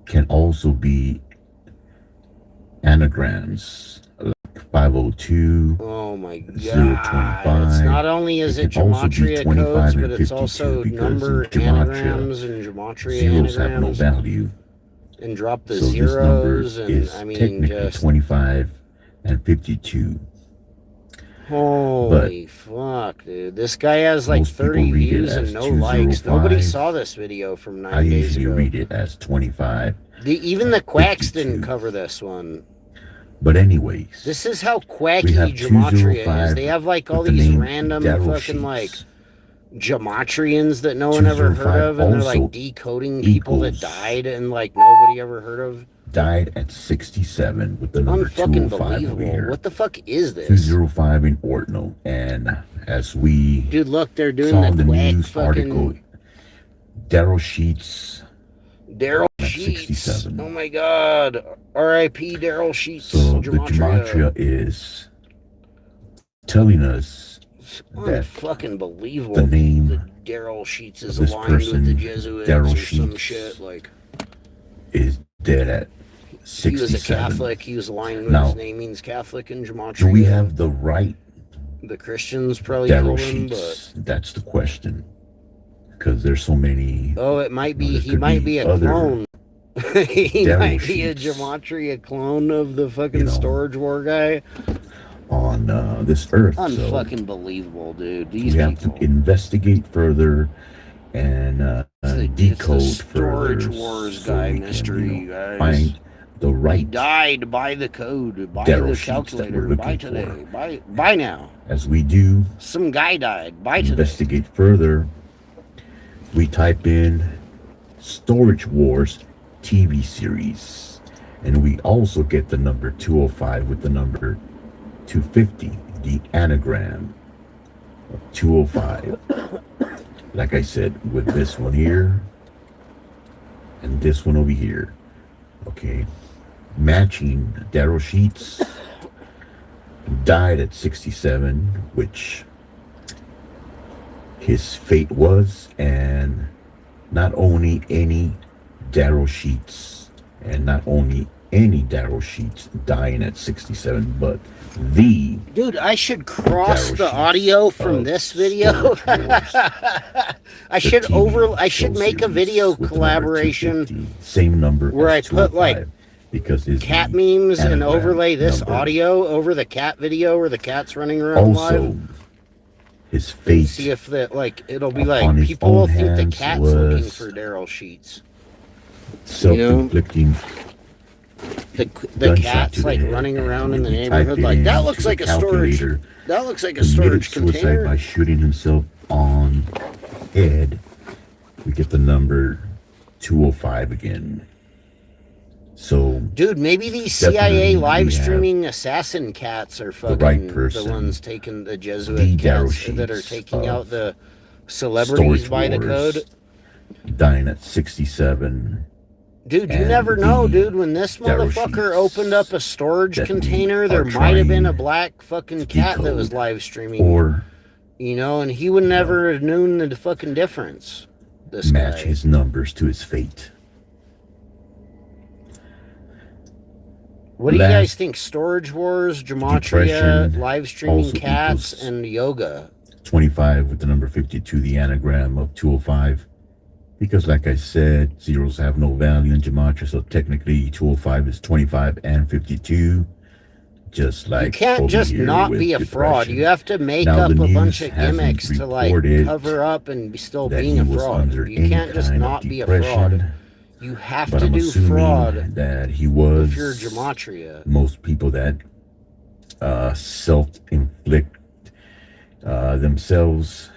can also be anagrams, like 502. Oh my god! 025. It's not only is it can also be gematria 25 codes, and but it's 52 also because number in gematria, anagrams and gematria Zeros have no anagrams, value. and drop the So this number zeros, and is I mean technically just 25 and 52. holy fuck, dude! This guy has like Most people 30 read it views and as no likes. 205. Nobody saw this video from 9 I days usually ago. read it as 25. Even the quacks 52. didn't cover this one. But anyways, This is how we quacky have gematria is. 205 They have like all with the these name random Daryl fucking like Sheets. gematrians that no one ever heard 205 of, and they're like also decoding people that equals died and like nobody ever heard of. Died at 67 with the number Unfucking 205 over believable. here. What the fuck is this? 205 in ordinal and as we Dude, look, they're doing saw the in the quack news article, fucking Daryl Sheets. Daryl at Sheets. 67. Oh my god. R.I.P. Daryl Sheets. So the gematria is telling us that fucking believable. the name that Daryl Sheets is this aligned with the person, Jesuits Daryl or some Sheets, shit. Like, is dead at he 67. was a Catholic. He was aligned with Now, his name means Catholic in gematria. Do we have the right The Christians probably Daryl killed him, Sheets? That's the question. Because there's so many. oh, it might be. There He could might be be a other clone. He Daryl might be a Sheets. gematria clone of the fucking You know, Storage War guy. on this earth. So Unfucking believable, dude. we These have people. to investigate further and decode it's the Storage further. Wars so guy we can, mystery, guys. find the He right died by the code, by Daryl the Sheets that calculator, we're by looking today, for. by now. As we do Some guy died, by today. investigate further, we type in Storage Wars TV series, and we also get the number 205 with the number 250, the anagram of 205. Like I said, with this one here and this one over here, okay, matching. Daryl Sheets died at 67, which his fate was, and not only any Daryl Sheets, and not only any Daryl Sheets dying at 67, but the Dude, I should cross Daryl the Sheets audio from of this video. Storage Wars. I should make a video collaboration same number where as I put, like, 205, because his cat memes and anagram overlay this number. audio over the cat video where the cat's running around Also, live. his And fate see if that, like, it'll be upon like his people will own think the hands cat's looking was for Daryl Sheets. self-inflicting. The gunshot cat's to the like head. running around in And the when he neighborhood typed it like that into looks the like a storage. calculator, That looks like a committed storage suicide container. by shooting himself on head. We get the number 205 again. So Dude, maybe these definitely CIA we live have streaming assassin cats are fucking right person, the ones taking the the Jesuit Daryl cats that are Sheets taking of out the celebrities Storage by the Wars, code. dying at 67. Dude, you and never know, the dude. When this Daryl motherfucker Sheets opened up a storage that we container, are there might have been trying a black fucking to cat that was decode, live streaming, or you know, and he would never have known the fucking difference. This match guy. his numbers to his fate. What do you Last guys think? Storage Wars, Gematria, depression live streaming also cats, equals and yoga. 25 with the number 52, the anagram of 205. Because like I said, zeros have no value in gematria, so technically 205 is 25 and 52. Just like You can't over just here not with be a fraud. depression. You have to make Now, up the a bunch news of gimmicks hasn't to like reported cover up and be still that being he a was fraud. under You any can't just kind of not be a depression, fraud. You have but to I'm do assuming fraud that he was. if you're Gematria. Most people that self-inflict themselves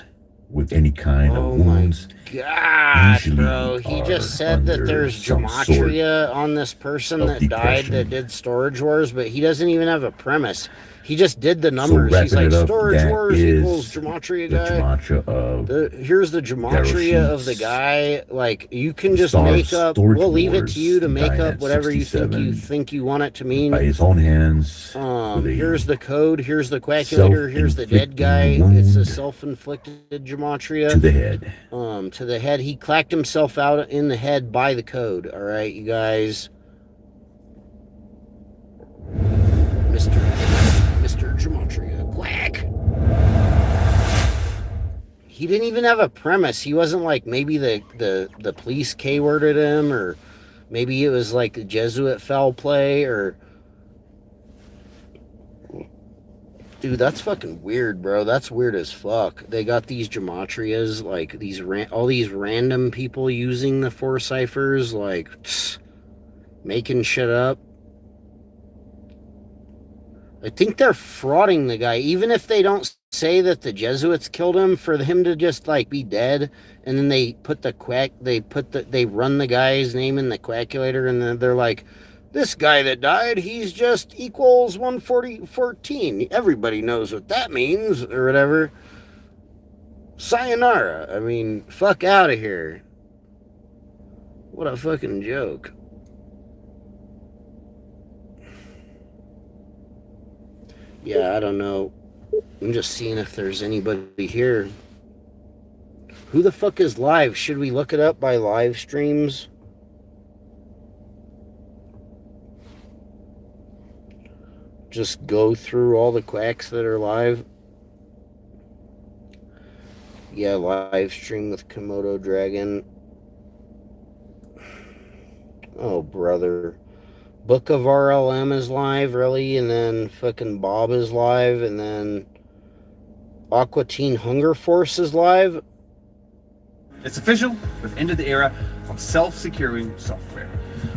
with any kind Oh of my wounds God, usually bro. He are just said that under there's some Gematria on this person of that died depression. that did Storage Wars, but he doesn't even have a premise. He just did the So numbers. He's wrapping like, it up, Storage that Wars is equals Gematria the guy. gematria of Here's the gematria of the Sheets. guy. Like, you can The just star of make up. Storage We'll leave it Wars to you to make died up at whatever you 67 think you want it to by mean. his own hands. with a Here's the code. Here's the calculator. Here's the dead guy. self-inflicting It's a wound self-inflicted gematria. to the head. To the head. He clacked himself out in the head by the code. All right, you guys. Mr. Gematria. Quack. He didn't even have a premise. He wasn't like, maybe the police K-worded him, or maybe it was like a Jesuit foul play, or... Dude, that's fucking weird, bro. That's weird as fuck. They got these gematrias, like these all these random people using the 4 ciphers, like making shit up. I think they're frauding the guy, even if they don't say that the Jesuits killed him, for him to just like be dead, and then they put they run the guy's name in the calculator, and then they're like, this guy that died, he's just equals 114. Everybody knows what that means, or whatever. Sayonara. I mean, fuck out of here. What a fucking joke. Yeah, I don't know. I'm just seeing if there's anybody here. Who the fuck is live? Should we look it up by live streams? Just go through all the quacks that are live. Yeah, live stream with Komodo Dragon. Oh, brother. Book of RLM is live, really? And then fucking Bob is live. And then Aqua Teen Hunger Force is live. It's official. We've ended the era of self-securing software.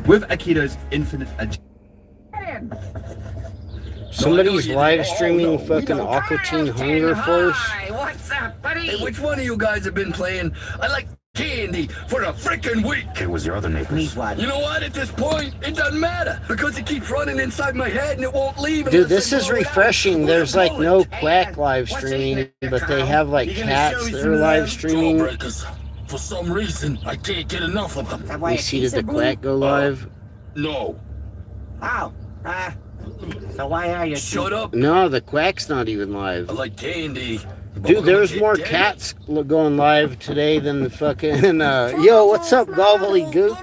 With Akito's infinite Somebody's live streaming fucking Aqua Teen Hunger Force. What's up, buddy? Hey, which one of you guys have been playing? I like candy for a freaking week. It was your other neighbors. You know what? At this point, it doesn't matter because it keeps running inside my head and it won't leave. Dude, this is refreshing. There's like no quack live streaming, but they have like cats that are live streaming. Jawbreakers. For some reason, I can't get enough of them. You see, did the quack go live? No. Oh, so why are you... Shut up. No, the quack's not even live. I like candy. Dude, there's more cats going live today than the fucking, yo, what's up, gobbledygook?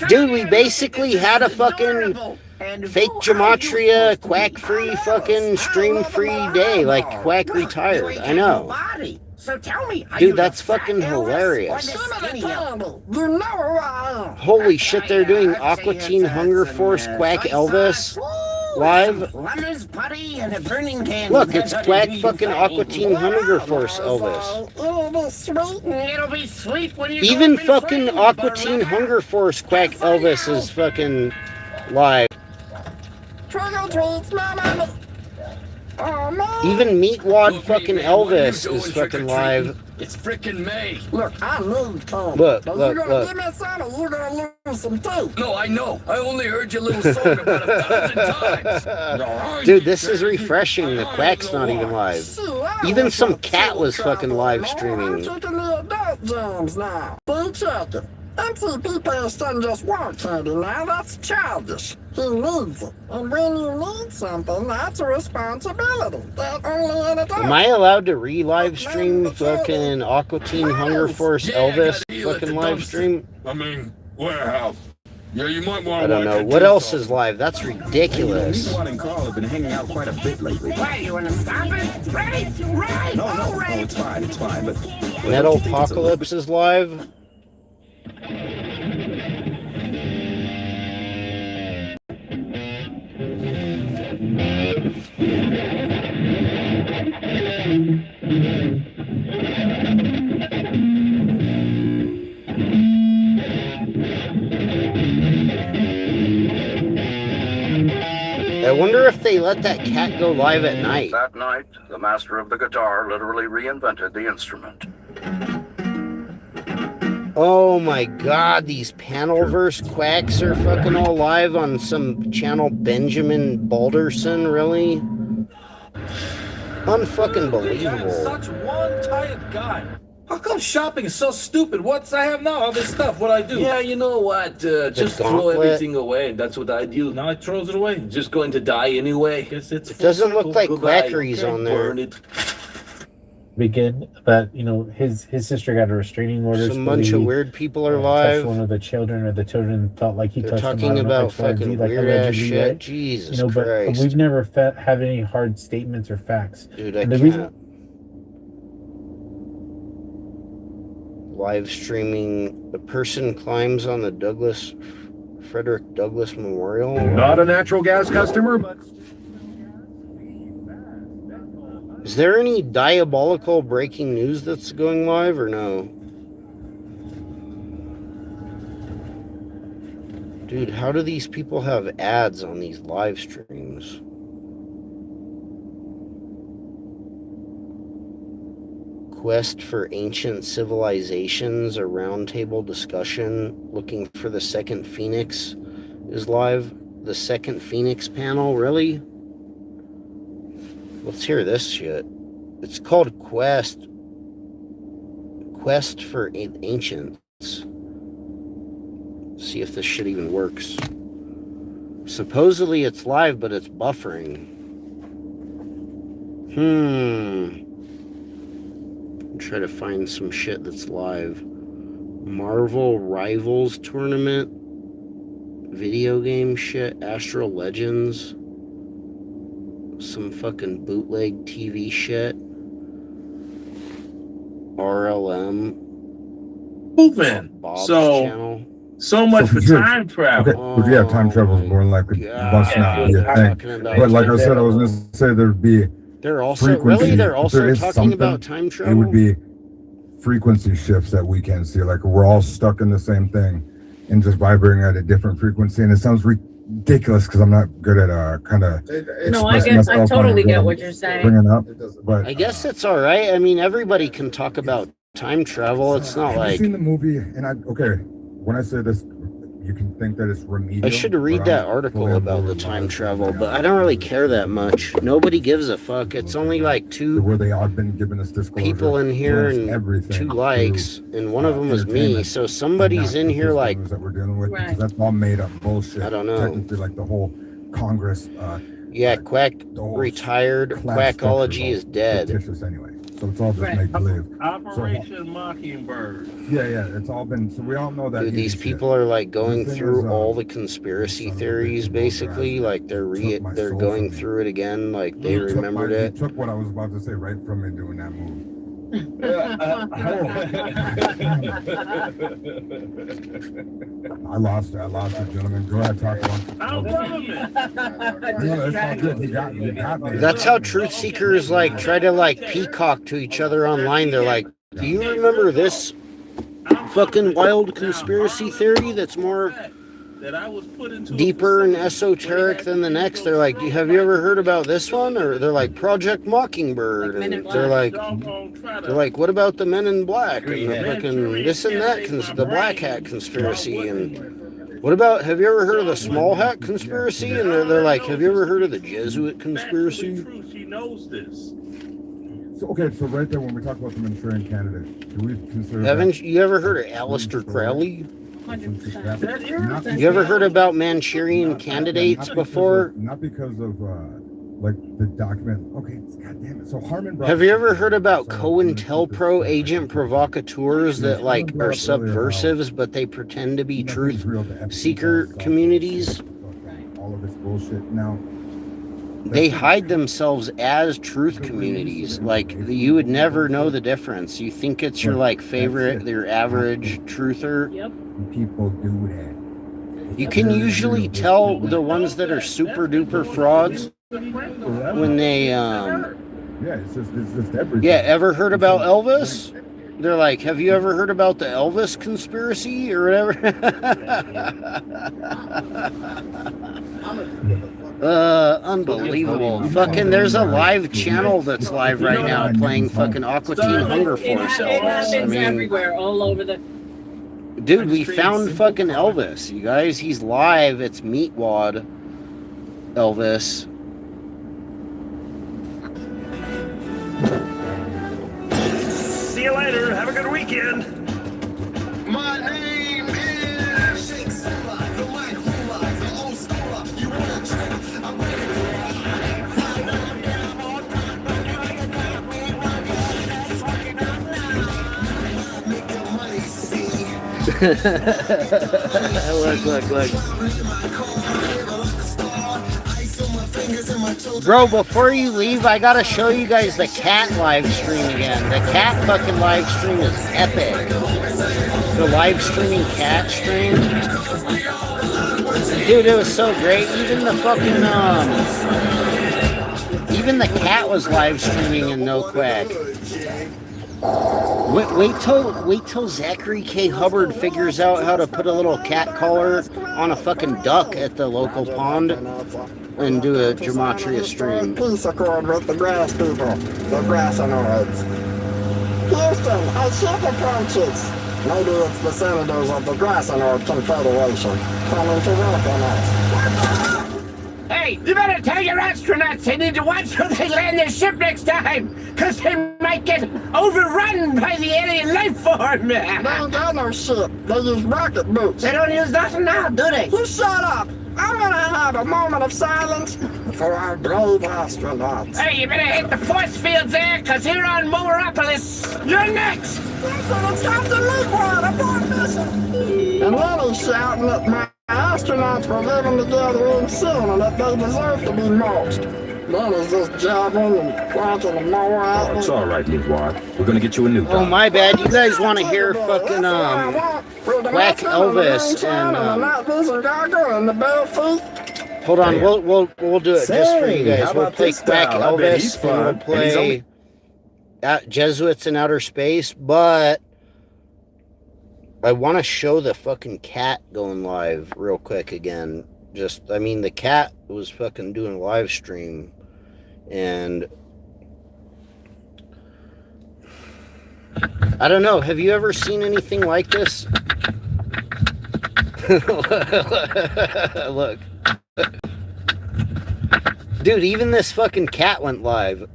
Dude, we basically had a fucking fake gematria, quack-free, fucking stream-free day, like Quack retired. I know. So tell me, Dude, that's fucking hilarious. Holy shit, they're doing Aqua Teen Hunger Force Quack Elvis live. Look, it's Quack fucking Aqua Teen Hunger Force Elvis. It'll be sweet when you Even fucking Aqua Teen Hunger Force Quack Elvis is fucking live. Even Meatwad fucking Elvis is fucking live. It's freaking May. Look, I moved home. Look. me some or you're gonna lose some too. No, I know. I only heard your little song about 1,000 times. Dude, this is refreshing. The Quack's not even live. Even some cat was fucking live streaming. MTP Players doesn't just want candy now, that's childish. He needs it. And when you need something, that's a responsibility. That only an adult. Am I allowed to re-live stream fucking Aqua Teen Hunger Force Elvis fucking live stream? I mean, warehouse. Yeah, you might want I don't know. What else is live? That's ridiculous. Meatwad and Carl have been hanging out quite a bit lately. Why, you wanna stop it? Right! No, it's fine, but... Metal Apocalypse is live. I wonder if they let that cat go live at night. That night, the master of the guitar literally reinvented the instrument. Oh my god, these Panelverse quacks are fucking all live on some channel Benjamin Balderson, really? Unfucking believable. Such one tired guy. How come shopping is so stupid? What's I have now? All this stuff. What I do? Yeah, you know what? Just throw everything away. That's what I do. Now it throws it away. Just going to die anyway. It doesn't look like quackeries on there. Burn it. Begin that his sister got a restraining order. Some bunch of weird people are touched live. one of the children, or the children felt like he They're touched talking them. about fucking like weird ass allegedly, shit. right? Jesus but Christ. we've never have any hard statements or facts. Dude, I And the can't. reason Live streaming. The person climbs on the Frederick Douglass Memorial. Not a natural gas customer, but... Is there any diabolical breaking news that's going live or no? Dude, how do these people have ads on these live streams? Quest for Ancient Civilizations, a roundtable discussion looking for the second Phoenix is live. The second Phoenix panel, really? Let's hear this shit. It's called Quest for Ancients. See if this shit even works. Supposedly it's live, but it's buffering. Try to find some shit that's live. Marvel Rivals Tournament. Video game shit. Astral Legends. Some fucking bootleg TV shit. RLM. Moving. Bob's So channel. so much So for for time travel. Okay, yeah, time travel is more likely must not be a thing. But like I said, I was gonna say there'd be They're also frequency. really they're if also there is talking something, about time it travel. would be frequency shifts that we can see. Like we're all stuck in the same thing and just vibrating at a different frequency. And it sounds ridiculous because I'm not good at kind of. No, I totally get what you're saying. Bringing up, but I guess it's all right. I mean, everybody can talk about time travel. It's not have you like seen the movie? And when I say this, you can think that it's remedial. I should read but that I'm article fully about the time travel, but I don't really care that much. Nobody gives a fuck. It's only like two where they all been given us disclosure. people in here Plus and everything 2 likes, and one of them was me. entertainment, So somebody's not in the here like, systems that we're dealing with, because Right. that's all made up bullshit. I don't know. Technically, like the whole Congress. yeah, Quack the whole retired. class Quackology structure is dead. fictitious anyway. So it's all just Right. make believe. Operation Mockingbird. Yeah, it's all been. So we all know that. Dude, these shit. people are like going The thing through is, all the conspiracy son of a theories, bitch, basically. Walter, Like they're took my they're soul going from me. through it again. Like they You took remembered you it. took what I was about to say right from me doing that move. I lost it, gentlemen. Go ahead, talk about. Our government. No, that's all good. You got me. That's how truth seekers like try to like peacock to each other online. They're like, "Do you remember this fucking wild conspiracy theory that's more That I was put into deeper and esoteric than the next?" They're like, "Have you ever heard about this one?" Or they're like, "Project Mockingbird," Like Men in and they're like, Black. "What about the Men in Black and the fucking this and that, the Black Hat conspiracy and." What about, have you ever heard of the Small Hat conspiracy? And they're like, have you ever heard of the Jesuit conspiracy? She knows this. So, okay, so right there, when we talk about the Manchurian candidate, do we consider Haven't you ever heard of Aleister Crowley? 100%. You ever heard about Manchurian candidates before? Not because of like the document. Okay, God damn it. So Harmon. Have you ever heard about COINTELPRO agent provocateurs that like are subversives, but they pretend to be truth seeker communities? All of this bullshit. Now, They hide themselves as truth communities. Like you would never know the difference. You think it's your like favorite, your average truther. Yep. people do that. You can usually tell the ones that are super duper frauds when they Yeah, it's just everything. yeah, ever heard about Elvis? They're like, have you ever heard about the Elvis conspiracy or whatever? Unbelievable. Fucking, there's a live channel that's live right now playing fucking Aqua Teen Hunger Force It Elvis. happens everywhere, all over the. Dude, we found fucking Elvis, you guys. He's live. It's Meatwad Elvis. See you later. Have a good weekend. My name is Shake Sola, the mic ruler, the old schooler. You wanna trick? I'm ready to make the money see. Look. Bro, before you leave, I gotta show you guys the cat live stream again. The cat fucking live stream is epic. The live streaming cat stream. Dude, it was so great. Even the fucking, even the cat was live streaming in No Quack. Wait till Zachary K. Hubbard figures out how to put a little cat collar on a fucking duck at the local pond and do a gematria stream. Peace accord with the grass people, the grassanoids. Houston, I ship approaches. Maybe it's the senators of the Grassanoid Confederation coming to work on us. Hey, you better tell your astronauts they need to watch where they land their ship next time, because they might get overrun by the alien life form. They ain't got no ship. They use rocket boots. They don't use nothing now, do they? You shut up. I'm gonna have a moment of silence for our brave astronauts. Hey, you better hit the force fields there, because here on Moeropolis, you're next! Listen, it's Captain Leapfrog, abort mission! And then he's shouting that my astronauts were living together in sin and that they deserve to be mulched. Then he's just jabbing and cranking a mower at me. It's all right, Leapfrog. We're gonna get you a new Oh, my bad. You guys want to hear fucking, Quack Elvis and, hold on, we'll do it just for you guys. We'll play Quack Elvis and we'll play Jesuits in Outer Space, but I want to show the fucking cat going live real quick again. Just, I mean, the cat was fucking doing a live stream, and I don't know. Have you ever seen anything like this? Look. Dude, even this fucking cat went live.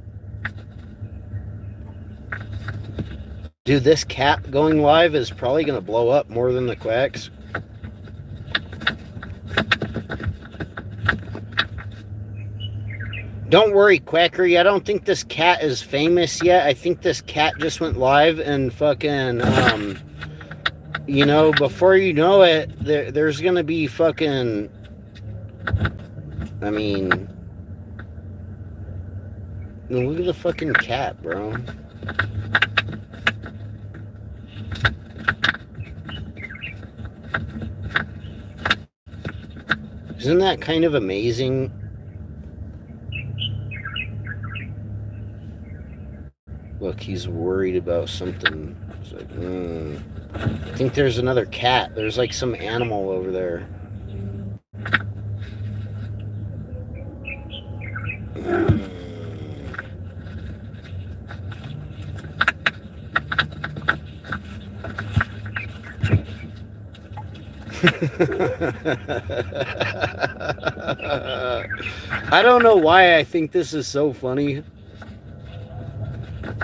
Dude, this cat going live is probably going to blow up more than the Quacks. Don't worry, Quackery. I don't think this cat is famous yet. I think this cat just went live and fucking, you know, before you know it, there's going to be fucking, I mean, look at the fucking cat, bro. Isn't that kind of amazing? Look, he's worried about something. It's like, I think there's another cat. There's like some animal over there. I don't know why I think this is so funny.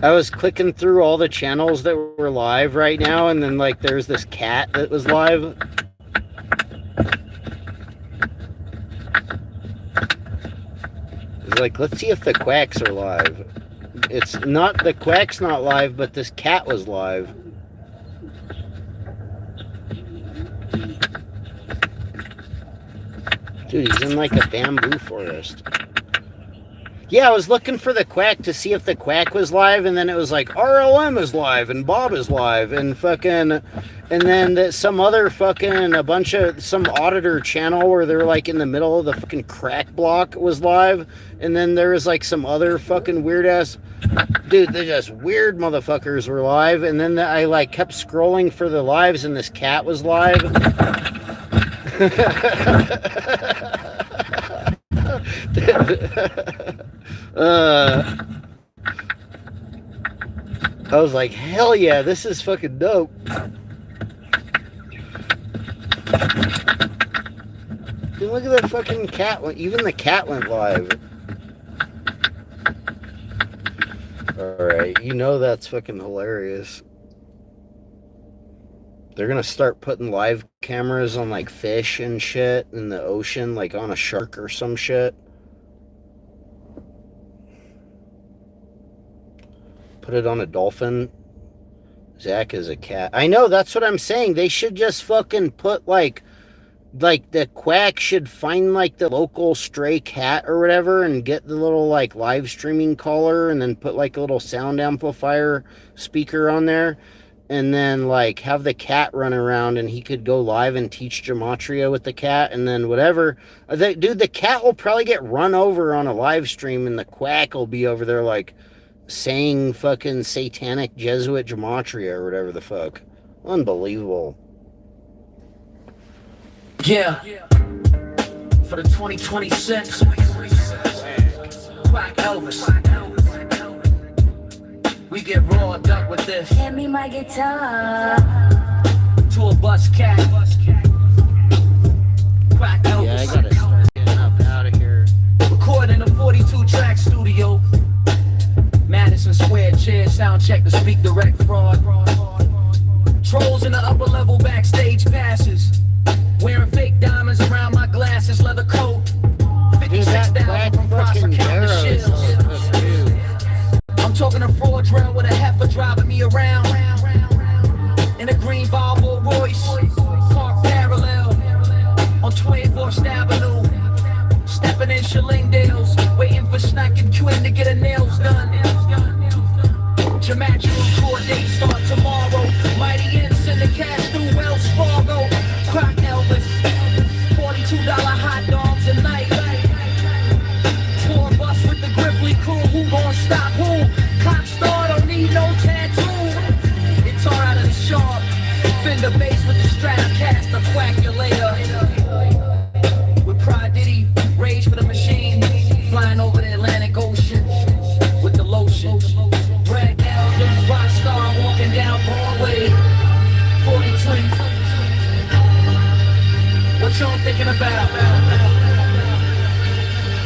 I was clicking through all the channels that were live right now, and then like there's this cat that was live. It's like, let's see if the Quacks are live. It's not, the Quack's not live, but this cat was live. Dude, he's in like a bamboo forest. Yeah, I was looking for the Quack to see if the Quack was live, and then it was like RLM is live and Bob is live and fucking, and then some other fucking, a bunch of, some auditor channel where they're like in the middle of the fucking crack block was live, and then there was like some other fucking weird ass, dude, they just weird motherfuckers were live, and then I like kept scrolling for the lives, and this cat was live. I was like, hell yeah, this is fucking dope. Dude, look at that fucking cat. Even the cat went live. Alright, you know that's fucking hilarious. They're gonna start putting live cameras on like fish and shit in the ocean, like on a shark or some shit. Put it on a dolphin. Zach is a cat. I know, that's what I'm saying. They should just fucking put like the Quack should find like the local stray cat or whatever and get the little like live streaming collar and then put like a little sound amplifier speaker on there. And then, like, have the cat run around and he could go live and teach gematria with the cat. And then whatever. Dude, the cat will probably get run over on a live stream and the Quack will be over there, like, saying fucking satanic Jesuit gematria or whatever the fuck. Unbelievable. Yeah. For the 2026. Quack Elvis. We get rawed up with this. Hand me my guitar. Tour bus cat. Quack Elvis. Yeah, I gotta start getting up out of here. recording in a 42-track studio. Madison Square chair sound check to speak direct fraud. Trolls in the upper level backstage passes. Wearing fake diamonds around my glasses, leather coat. 56,000 from Prosper County shills. I'm talking a fraud drill with a heifer driving me around. In a green Volvo Royce, parked parallel on 24th Avenue. Stepping in Shillingdales, waiting for Snack and Quinn to get her nails done. Geometrical tour date start tomorrow. Mighty Ends in the cash through Wells Fargo. Crack Elvis, $42 hot dogs a night. Tour bus with the Griffley crew. Who gon' stop who? Cop star don't need no tattoo. It's all out of the sharp. Fender bass with the Stratocaster Quackulator. With Pride Diddy, rage for the machine. Flying over the Atlantic Ocean with the lotion. Brad Elvis, rock star walking down Broadway. 43. What y'all thinking about?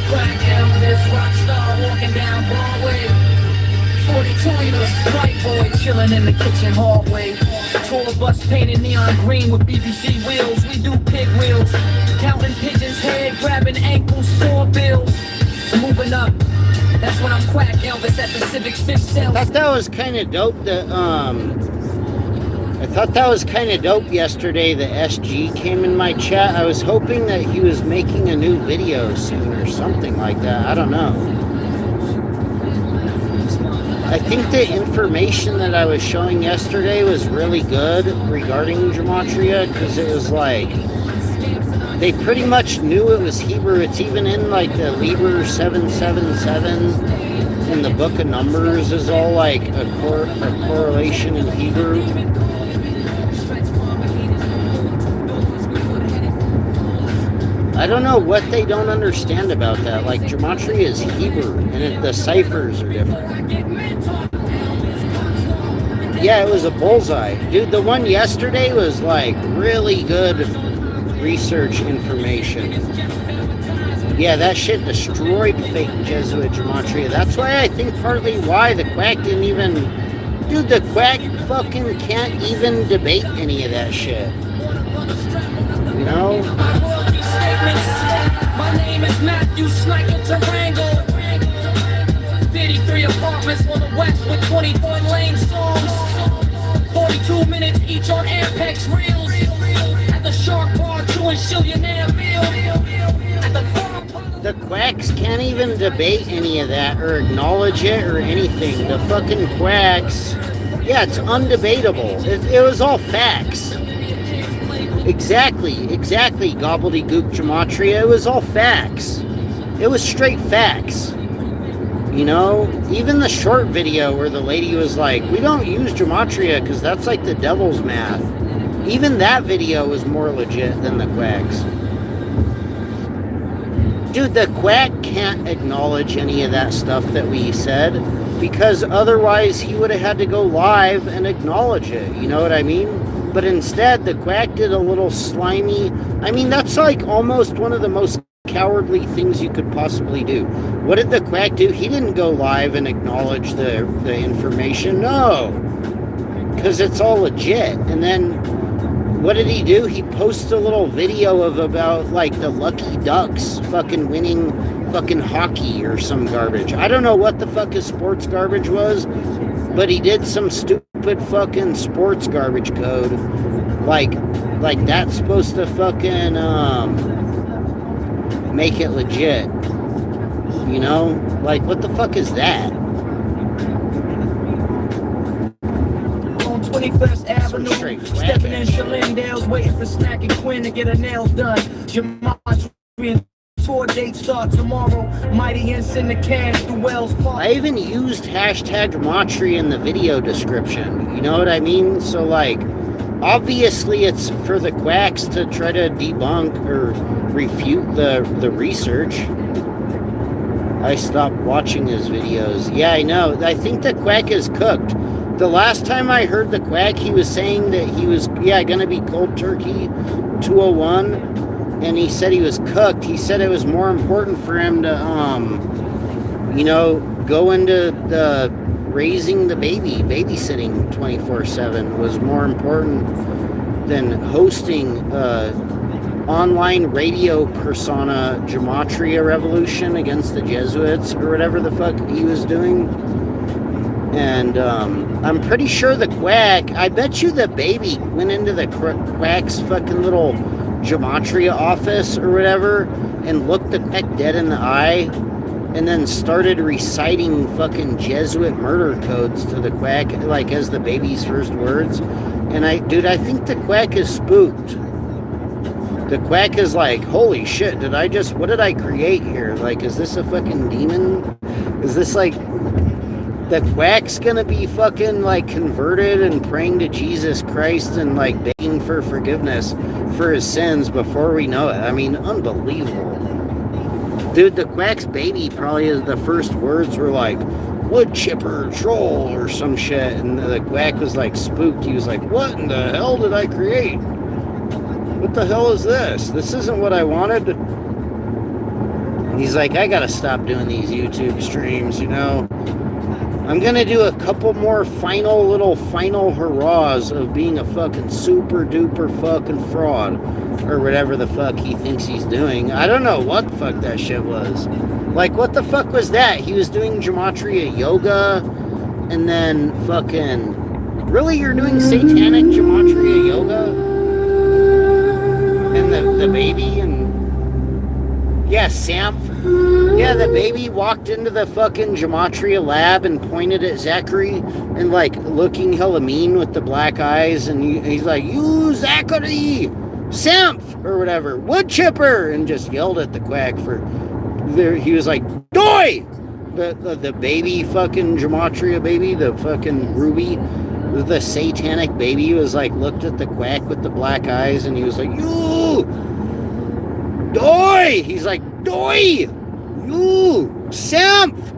Brad Elvis, rock star walking down Broadway. 40-20, white boy chilling in the kitchen hallway. Tour bus painted neon green with BBC wheels. We do pig wheels, counting pigeons' head, grabbing ankles, 4 bills. Moving up, that's when I'm Quack Elvis at the Civic Fish Sales. I thought that was kind of dope. I thought that was kind of dope yesterday. The SG came in my chat. I was hoping that he was making a new video soon or something like that. I don't know. I think the information that I was showing yesterday was really good regarding Gematria, because it was like they pretty much knew it was Hebrew. It's even in like the Liber 777 in the Book of Numbers is all like a correlation in Hebrew. I don't know what they don't understand about that. Like, Gematria is Hebrew, and the ciphers are different. Yeah, it was a bullseye. Dude, the one yesterday was, like, really good research information. Yeah, that shit destroyed fake Jesuit Gematria. That's why I think partly why the Quack didn't even... Dude, the Quack fucking can't even debate any of that shit. You know? My name is Matthew Snicket Tarango. 53 apartments on the west with 24 lane songs. 42 minutes each on Apex reels. At the Shark Bar, chewing Shillionaire meal. At the The Quacks can't even debate any of that or acknowledge it or anything. The fucking Quacks, yeah, it's undebatable. It was all facts. Exactly, gobbledygook Gematria. It was all facts. It was straight facts. You know, even the short video where the lady was like, we don't use Gematria because that's like the devil's math. Even that video was more legit than the Quacks. Dude, the Quack can't acknowledge any of that stuff that we said because otherwise he would have had to go live and acknowledge it. You know what I mean? But instead, the Quack did a little slimy... I mean, that's like almost one of the most cowardly things you could possibly do. What did the Quack do? He didn't go live and acknowledge the information. No. Because it's all legit. And then, what did he do? He posted a little video about, like, the Lucky Ducks fucking winning fucking hockey or some garbage. I don't know what the fuck his sports garbage was, but he did some stupid fucking sports garbage code. Like that's supposed to fucking make it legit. You know? Like, what the fuck is that? on 21st Avenue, stepping in Shillingdales, waiting for Snack and Quinn to get her nails done. Gematria tour date start tomorrow. Mighty Ends in the cash through Wells Fargo. I even used hashtag Gematria in the video description. You know what I mean? So, like, obviously it's for the Quacks to try to debunk or refute the research. I stopped watching his videos. Yeah, I know. I think the Quack is cooked. The last time I heard the Quack, he was saying that he was, going to be cold turkey 201. and he said he was cooked. He said it was more important for him to, go into the raising the baby, babysitting 24/7 was more important than hosting online radio persona gematria revolution against the Jesuits or whatever the fuck he was doing. And I'm pretty sure the quack, I bet you the baby went into the quack's fucking little gematria office or whatever and looked the quack dead in the eye and then started reciting fucking Jesuit murder codes to the quack, like as the baby's first words. And I think the quack is spooked. The quack is like, holy shit, what did I create here? Like, is this a fucking demon? Is this like, the quack's gonna be fucking like converted and praying to Jesus Christ and like begging for forgiveness for his sins before we know it. I mean, unbelievable. Dude, the quack's baby probably is the first words were like, wood chipper, troll, or some shit. And the quack was like spooked. He was like, what in the hell did I create? What the hell is this? This isn't what I wanted. And he's like, I gotta stop doing these YouTube streams, I'm gonna do a couple more final hurrahs of being a fucking super duper fucking fraud or whatever the fuck he thinks he's doing. I don't know what the fuck that shit was. Like, what the fuck was that? He was doing gematria yoga and then fucking, really, you're doing satanic gematria yoga? And the baby and, yeah, Sam. Yeah, the baby walked into the fucking gematria lab and pointed at Zachary and like looking hella mean with the black eyes, and he's like, you Zachary, Symph or whatever, wood chipper, and just yelled at the quack for there. He was like, Doi! The baby fucking gematria baby, the fucking Ruby, the satanic baby was like looked at the quack with the black eyes, and he was like, you Doi! He's like, Doi! You! Symph!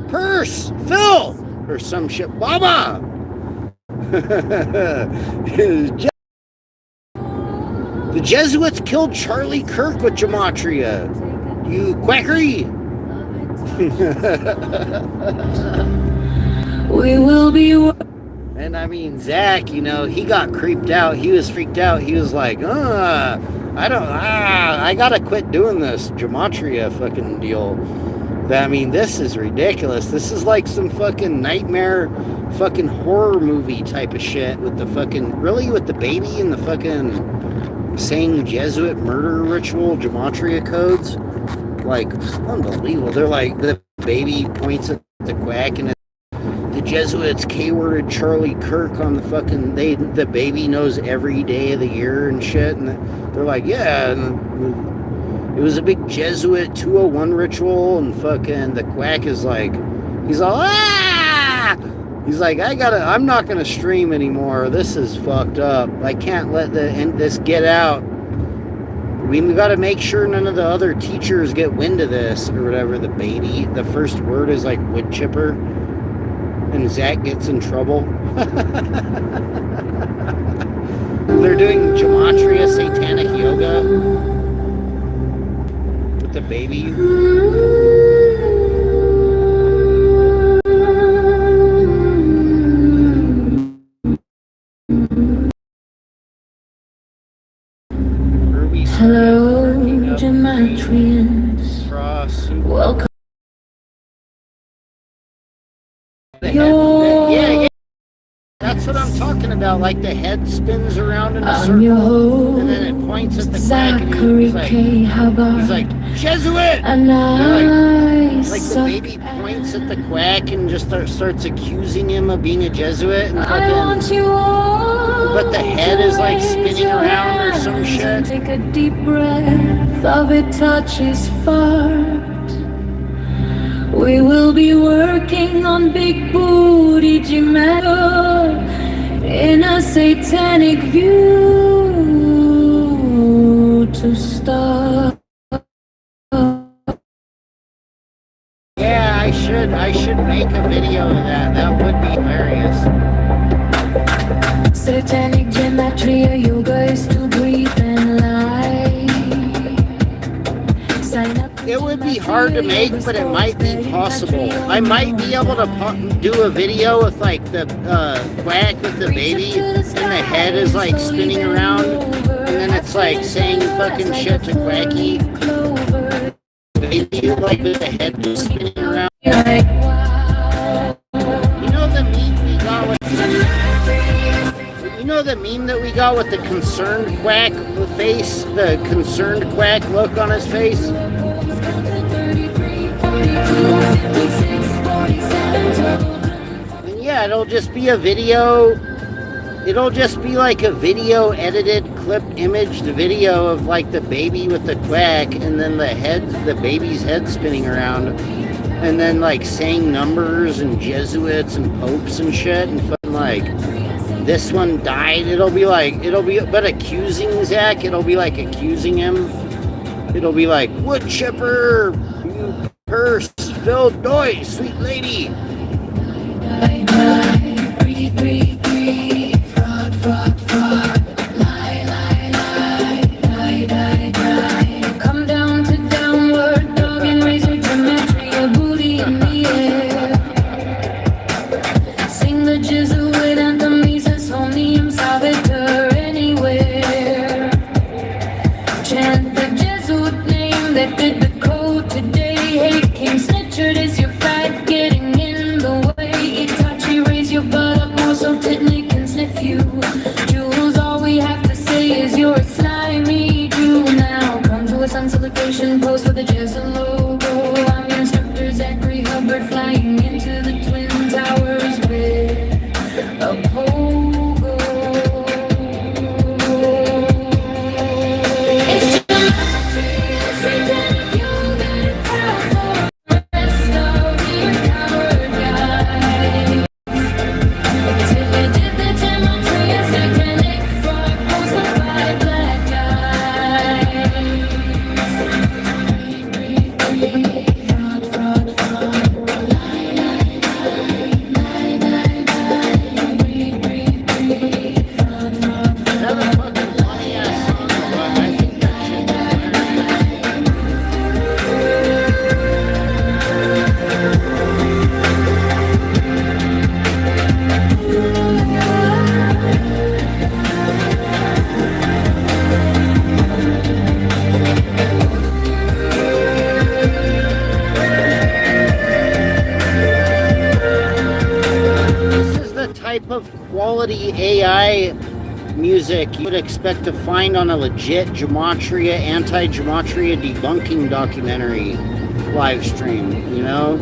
Purse! Phil! Or some shit. Baba! The Jesuits killed Charlie Kirk with gematria. You quackery! We will be... And I mean, Zach, he got creeped out. He was freaked out. He was like, I gotta quit doing this gematria fucking deal. I mean, this is ridiculous. This is like some fucking nightmare fucking horror movie type of shit with the fucking, really, with the baby and the fucking saying Jesuit murder ritual gematria codes. Like, unbelievable. They're like, the baby points at the quack and the Jesuits K-worded Charlie Kirk on the fucking, the baby knows every day of the year and shit, and they're like, yeah, and it was a big Jesuit 201 ritual, and fucking the quack is like, he's all, ah! He's like, I'm not gonna stream anymore, this is fucked up, I can't let this get out, we gotta make sure none of the other teachers get wind of this, or whatever. The baby, the first word is like wood chipper, and Zach gets in trouble. They're doing gematria, satanic yoga with the baby. Hello, gematrians. Welcome. Yeah, that's what I'm talking about. Like the head spins around in a circle, and then it points at the quack, and he's like, Jesuit! And like the baby points at the quack and just starts accusing him of being a Jesuit, and but the head is like spinning around or some shit. Take a deep breath of it touches fart. We will be working on big booty gematria in a satanic view to start. Yeah, I should make a video of that. That would be hilarious. Satanic gematria yoga is to breathe and lie. be hard to make, but it might be possible. I might be able to do a video with like the quack with the baby, and the head is like spinning around, and then it's like saying fucking shit to Quacky. Baby, like with the head just spinning around. You know the meme we got with the meme that we got with the concerned quack face, the concerned quack look on his face? And yeah, it'll just be a video. It'll just be like a video edited clip imaged video of like the baby with the quack, and then the baby's head spinning around, and then like saying numbers and Jesuits and popes and shit, and fucking like, this one died. But accusing Zach, it'll be like accusing him. It'll be like, wood chipper, you purse-filled noise, sweet lady. Come down to downward dog and raise your geometry, a booty in the air. Sing the Jesuit anthem, Mises Omnium Salvator anywhere. Chant the Jesuit name that did the code today. Hey, King Snitchard, is your fight getting in the way? Itachi, raise your butt up more so Titnic can sniff you. Jules, all we have to say is you're a slimy Jew now. Come to a sun-silication post with the Jesuit logo. I'm your instructor, Zachary Hubbard, flying into the Twin Towers with a pogo. It's geometry, satanic yoga, powerful, rest of your coward guys. Till we did the geometry, a satanic frog, post-fied black Type of quality AI music you would expect to find on a legit Gematria, anti-Gematria debunking documentary live stream, you know?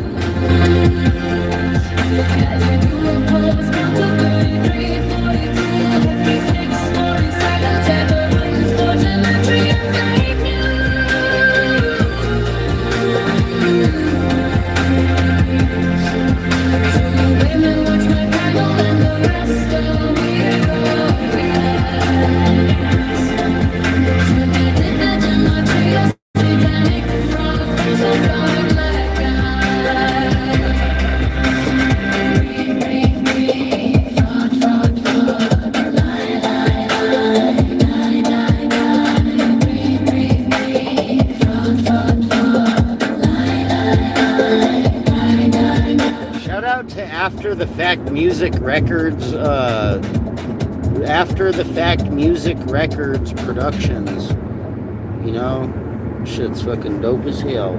After the Fact Music Records, After the Fact Music Records Productions. You know, shit's fucking dope as hell.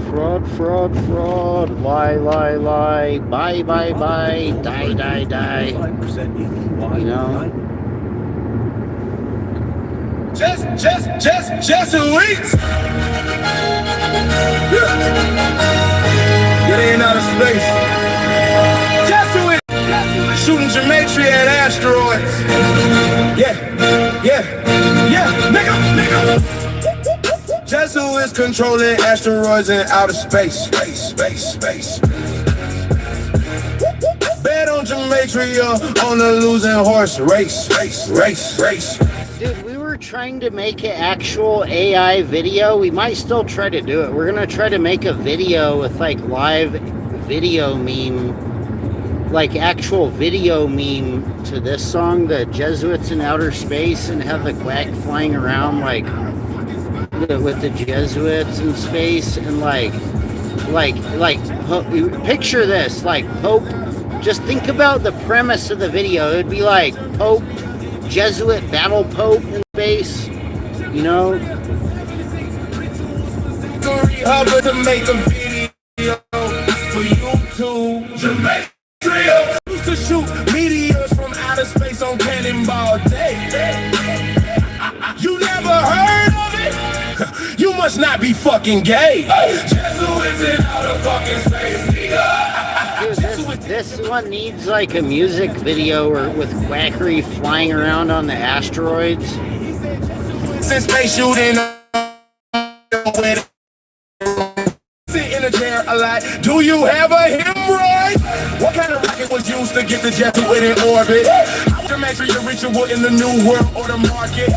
Fraud, fraud, fraud, lie, lie, lie, bye, bye, bye, die, die, die. You know? Jesuits! Get in out of space. Jesuits! Shooting gematria at asteroids. Yeah, nigga. Jesuits controlling asteroids in outer space. Space. Bet on gematria on the losing horse race. Dude, we were trying to make an actual AI video. We might still try to do it. We're gonna try to make a video with like live video meme, like actual video meme to this song, the Jesuits in outer space, and have the quack flying around like with the Jesuits in space, and picture this, like Pope. Just think about the premise of the video. It would be like Pope, Jesuit battle Pope in space, you know. To make a video for YouTube. Jamaica used to shoot meteors from outer space on Cannonball Day. You never heard of it? You must not be fucking gay. Jesuits in outer fucking space, nigga. Dude, this one needs like a music video or with quackery flying around on the asteroids. Since space shooting with sit in a chair a lot. Do you have a hemorrhoid? What kind of rocket was used to get the Jesuit in orbit? Geometry, the ritual in the new world order market.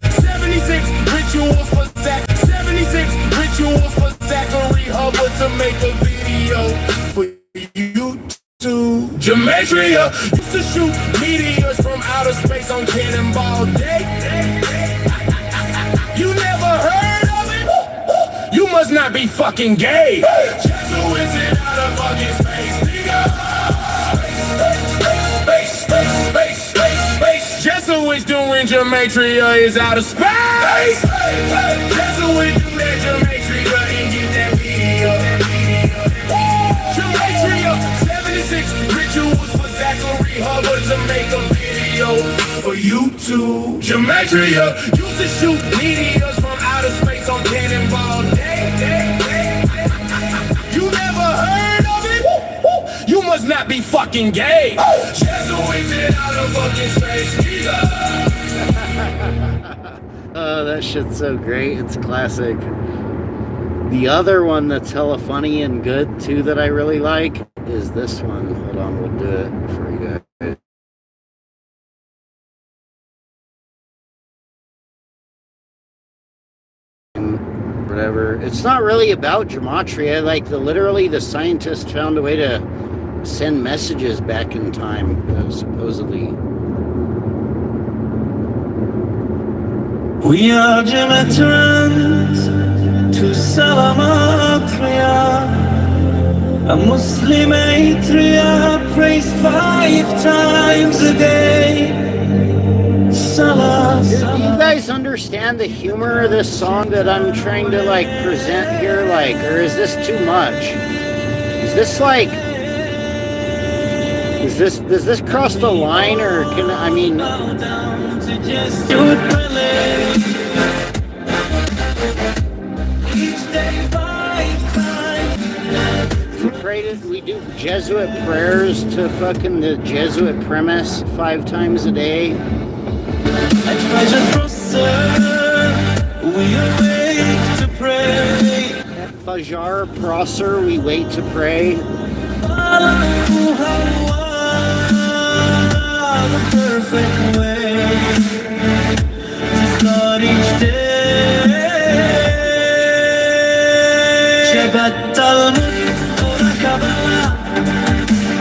76 rituals for Zach. 76 rituals for Zachary Hubbard to make a video for YouTube. Gematria used to shoot meteors from outer space on Cannonball Day. You never heard of it? You must not be fucking gay. Jesuits in outer fucking space, nigga. Space. Jesuits doing gematria is out of space. Jesuits do that gematria and get that video. Gematria, 76 rituals for Zachary Hubbard to make a video for YouTube. Gematria used to shoot meteors from outer space on Cannonball Day. You never heard of it? You must not be fucking gay. Jesuits in outer fucking space, nigga. Oh, that shit's so great. It's classic. The other one that's hella funny and good too that I really like is this one. Hold on, we'll do it for you guys. Whatever. It's not really about gematria. Like literally the scientists found a way to send messages back in time, supposedly. We are Gematrans to Salamatria, a Muslim atria praised 5 times a day. Salah, Do you guys understand the humor of this song that I'm trying to like present here? Like, or is this too much? Is this like, does this cross the line, or can I mean? We do Jesuit prayers to fucking the Jesuit premise 5 times a day. At Fajr we awake to pray. At Fajr Prosser, we wait to pray. The perfect way to start each day. Shabbat Talmud, Torah Kabbalah.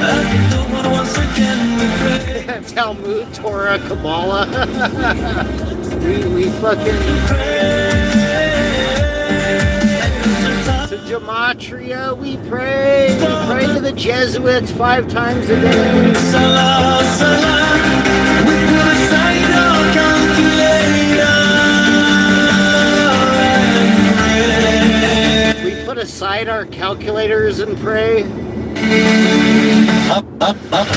At Dhuhr once again we pray. Talmud, Torah, Kabbalah. we fucking to gematria. We pray. We pray to the Jesuits 5 times a day. Salah, salah. We put aside our calculator. We put aside our calculators and pray. Up, up, up.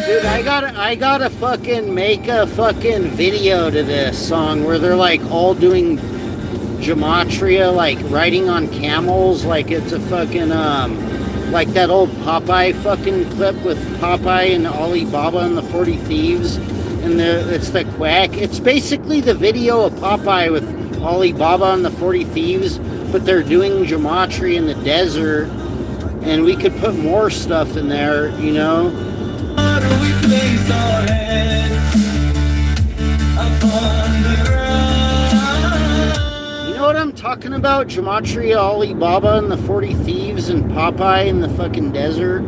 Dude, I gotta fucking make a fucking video to this song where they're like all doing gematria, like riding on camels, like it's a fucking like that old Popeye fucking clip with Popeye and Alibaba and the 40 Thieves, and it's the quack. It's basically the video of Popeye with Alibaba and the 40 Thieves, but they're doing gematria in the desert, and we could put more stuff in there, you know. We place our heads upon the ground. talking about? Gematria, Alibaba, and the 40 Thieves, and Popeye in the fucking desert?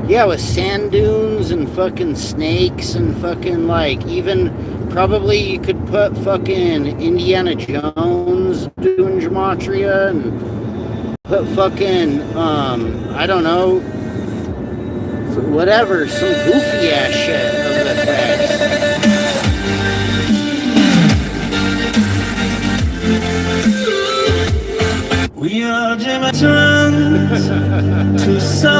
Yeah, with sand dunes and fucking snakes and fucking, like, even probably you could put fucking Indiana Jones doing Gematria and put fucking, I don't know, whatever, some goofy ass shit of the facts. We are Jamatrans to Salamatria,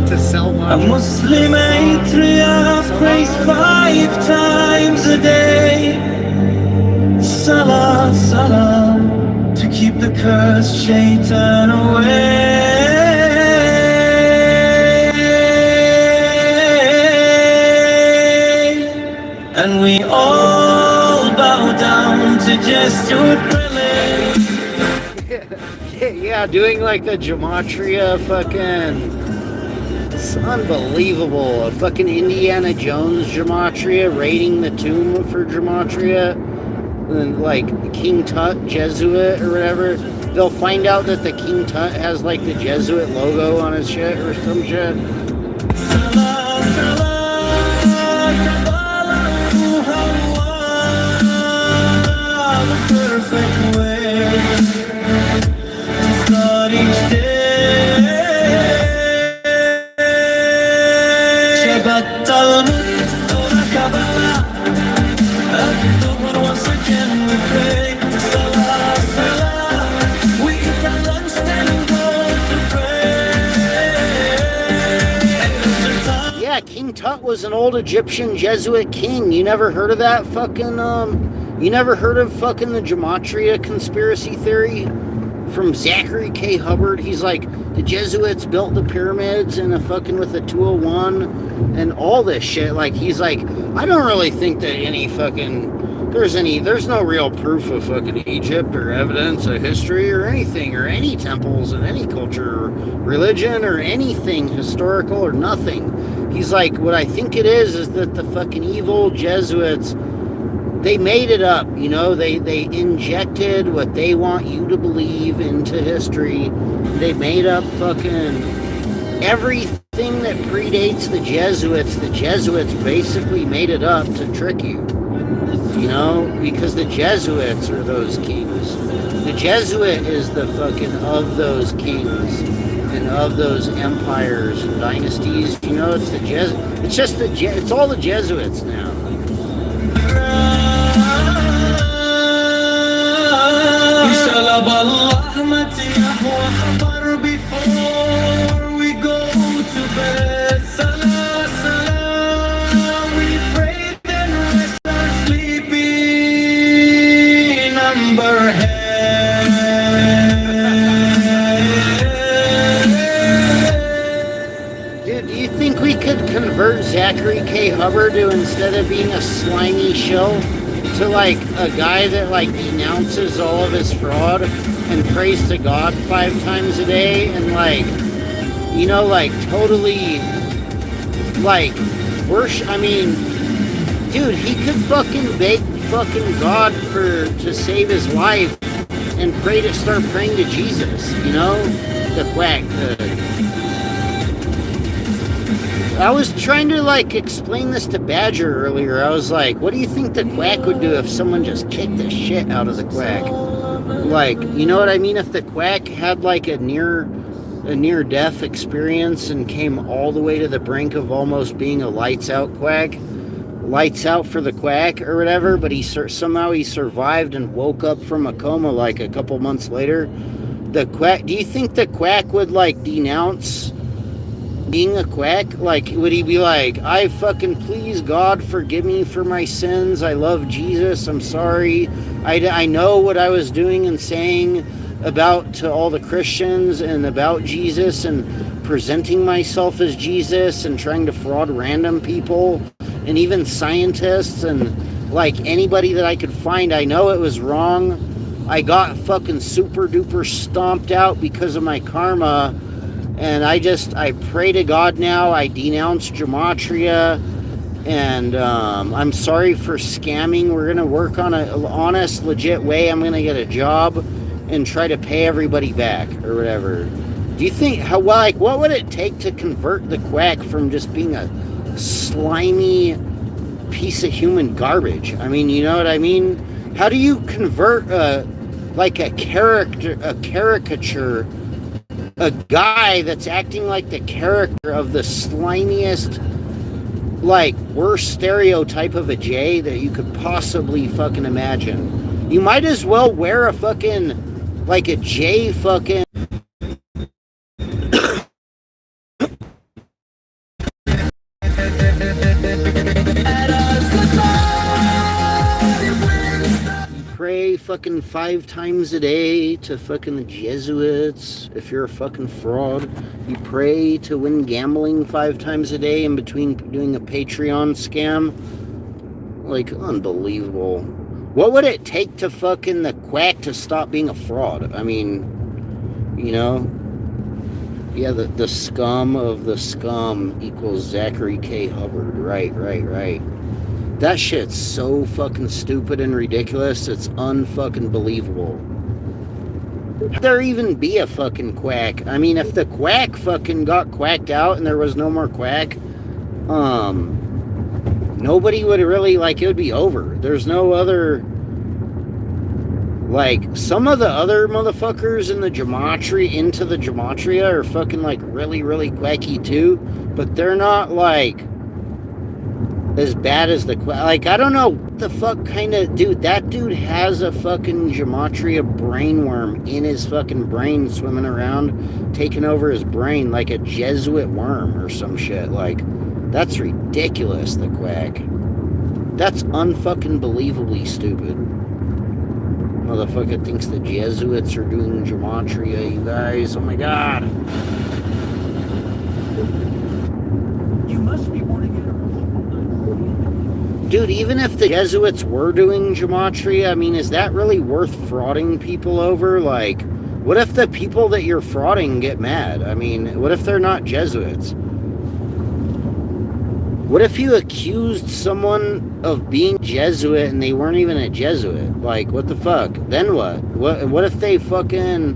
a Muslim atria, prays 5 times a day. Salah, salah, to keep the cursed shaitan away. And we all bow down to Jesuit relics. Yeah, doing like the Gematria fucking... It's unbelievable. A fucking Indiana Jones Gematria, raiding the tomb for Gematria. And like King Tut Jesuit or whatever. They'll find out that the King Tut has like the Jesuit logo on his shit or some shit. Perfect way to start each day. Shabbat Talmud, Torah Kabbalah, at Dhuhr once again we pray. Salah, salah, we eat our lunch then go to pray. Yeah, King Tut was an old Egyptian Jesuit king. You never heard of that fucking You never heard of fucking the Gematria conspiracy theory from Zachary K. Hubbard? He's like, the Jesuits built the pyramids and fucking with the 201 and all this shit. Like, he's like, I don't really think that any fucking, there's no real proof of fucking Egypt or evidence of history or anything or any temples in any culture or religion or anything historical or nothing. He's like, what I think it is that the fucking evil Jesuits, they made it up, you know, they injected what they want you to believe into history. They made up fucking everything that predates the Jesuits basically made it up to trick you. You know, because the Jesuits are those kings. The Jesuit is the fucking of those kings and of those empires and dynasties. You know, it's it's all the Jesuits now. Before we go to bed, salah, salah, we pray then rest our sleepy number head. Dude, do you think we could convert Zachary K. Hubbard to, instead of being a slimy shill, to like a guy that like denounces all of his fraud and prays to God 5 times a day and like, you know, like totally like worship? I mean, dude, he could fucking beg fucking God to save his life and start praying to Jesus, you know? The quack. I was trying to like explain this to Badger earlier. I was like, what do you think the quack would do if someone just kicked the shit out of the quack? Like, you know what I mean? If the quack had like a near-death experience and came all the way to the brink of almost being a lights out quack, lights out for the quack or whatever, but somehow he survived and woke up from a coma like a couple months later. The quack, do you think the quack would like denounce being a quack? Like, would he be like, I fucking please God, forgive me for my sins, I love Jesus, I'm sorry, I know what I was doing and saying to all the Christians and about Jesus and presenting myself as Jesus and trying to fraud random people and even scientists and like anybody that I could find. I know it was wrong. I got fucking super duper stomped out because of my karma. And I pray to God now. I denounce Gematria And I'm sorry for scamming. We're gonna work on an honest, legit way. I'm gonna get a job and try to pay everybody back or whatever. Do you think what would it take to convert the quack from just being a slimy piece of human garbage? I mean, you know what I mean? How do you convert like a caricature, a guy that's acting like the character of the slimiest, like, worst stereotype of a J that you could possibly fucking imagine? You might as well wear a fucking, like, a J fucking pray fucking 5 times a day to fucking the Jesuits. If you're a fucking fraud, you pray to win gambling 5 times a day in between doing a Patreon scam. Like, unbelievable. What would it take to fucking the quack to stop being a fraud? I mean, you know, yeah, the scum of the scum equals Zachary K. Hubbard. Right. That shit's so fucking stupid and ridiculous. It's unfucking believable. Could there even be a fucking quack? I mean, if the quack fucking got quacked out and there was no more quack, nobody would really, like, it would be over. There's no other, like, some of the other motherfuckers in the gematria, into the gematria, are fucking, like, really, really quacky too, but they're not, like, as bad as the quack. Like, I don't know what the fuck kind of dude. That dude has a fucking gematria brainworm in his fucking brain, swimming around, taking over his brain like a Jesuit worm or some shit. Like, that's ridiculous, the quack. That's unfucking believably stupid. Motherfucker thinks the Jesuits are doing gematria, you guys. Oh my god. You must be warning it. Dude, even if the Jesuits were doing gematria, I mean, is that really worth frauding people over? Like, what if the people that you're frauding get mad? I mean, what if they're not Jesuits? What if you accused someone of being Jesuit and they weren't even a Jesuit? Like, what the fuck? Then what? What if they fucking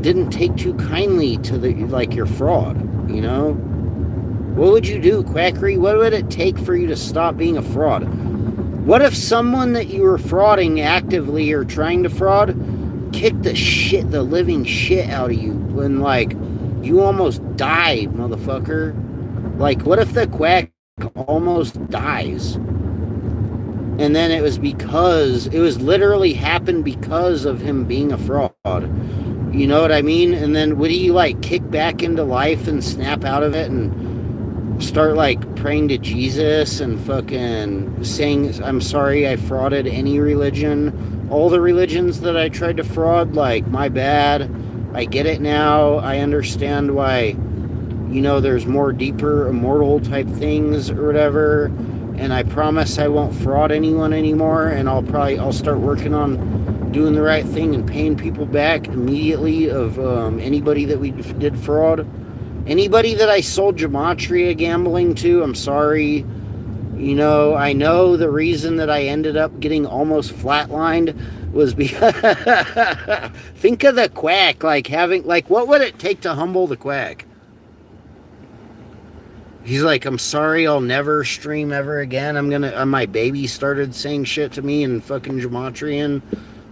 didn't take too kindly to the, like, your fraud, you know? What would you do, quackery? What would it take for you to stop being a fraud? What if someone that you were frauding actively or trying to fraud kicked the living shit out of you when, like, you almost died, motherfucker? Like, what if the quack almost dies? And then it was literally happened because of him being a fraud. You know what I mean? And then would he, like, kick back into life and snap out of it and start, like, praying to Jesus and fucking saying, I'm sorry I frauded any religion, all the religions that I tried to fraud, like, my bad, I get it now, I understand why, you know, there's more deeper immortal type things or whatever, and I promise I won't fraud anyone anymore, and I'll start working on doing the right thing and paying people back immediately of anybody that we did fraud. Anybody that I sold gematria gambling to, I'm sorry. You know, I know the reason that I ended up getting almost flatlined was because think of the quack, like having, like, what would it take to humble the quack? He's like, I'm sorry, I'll never stream ever again. My baby started saying shit to me in fucking gematrian,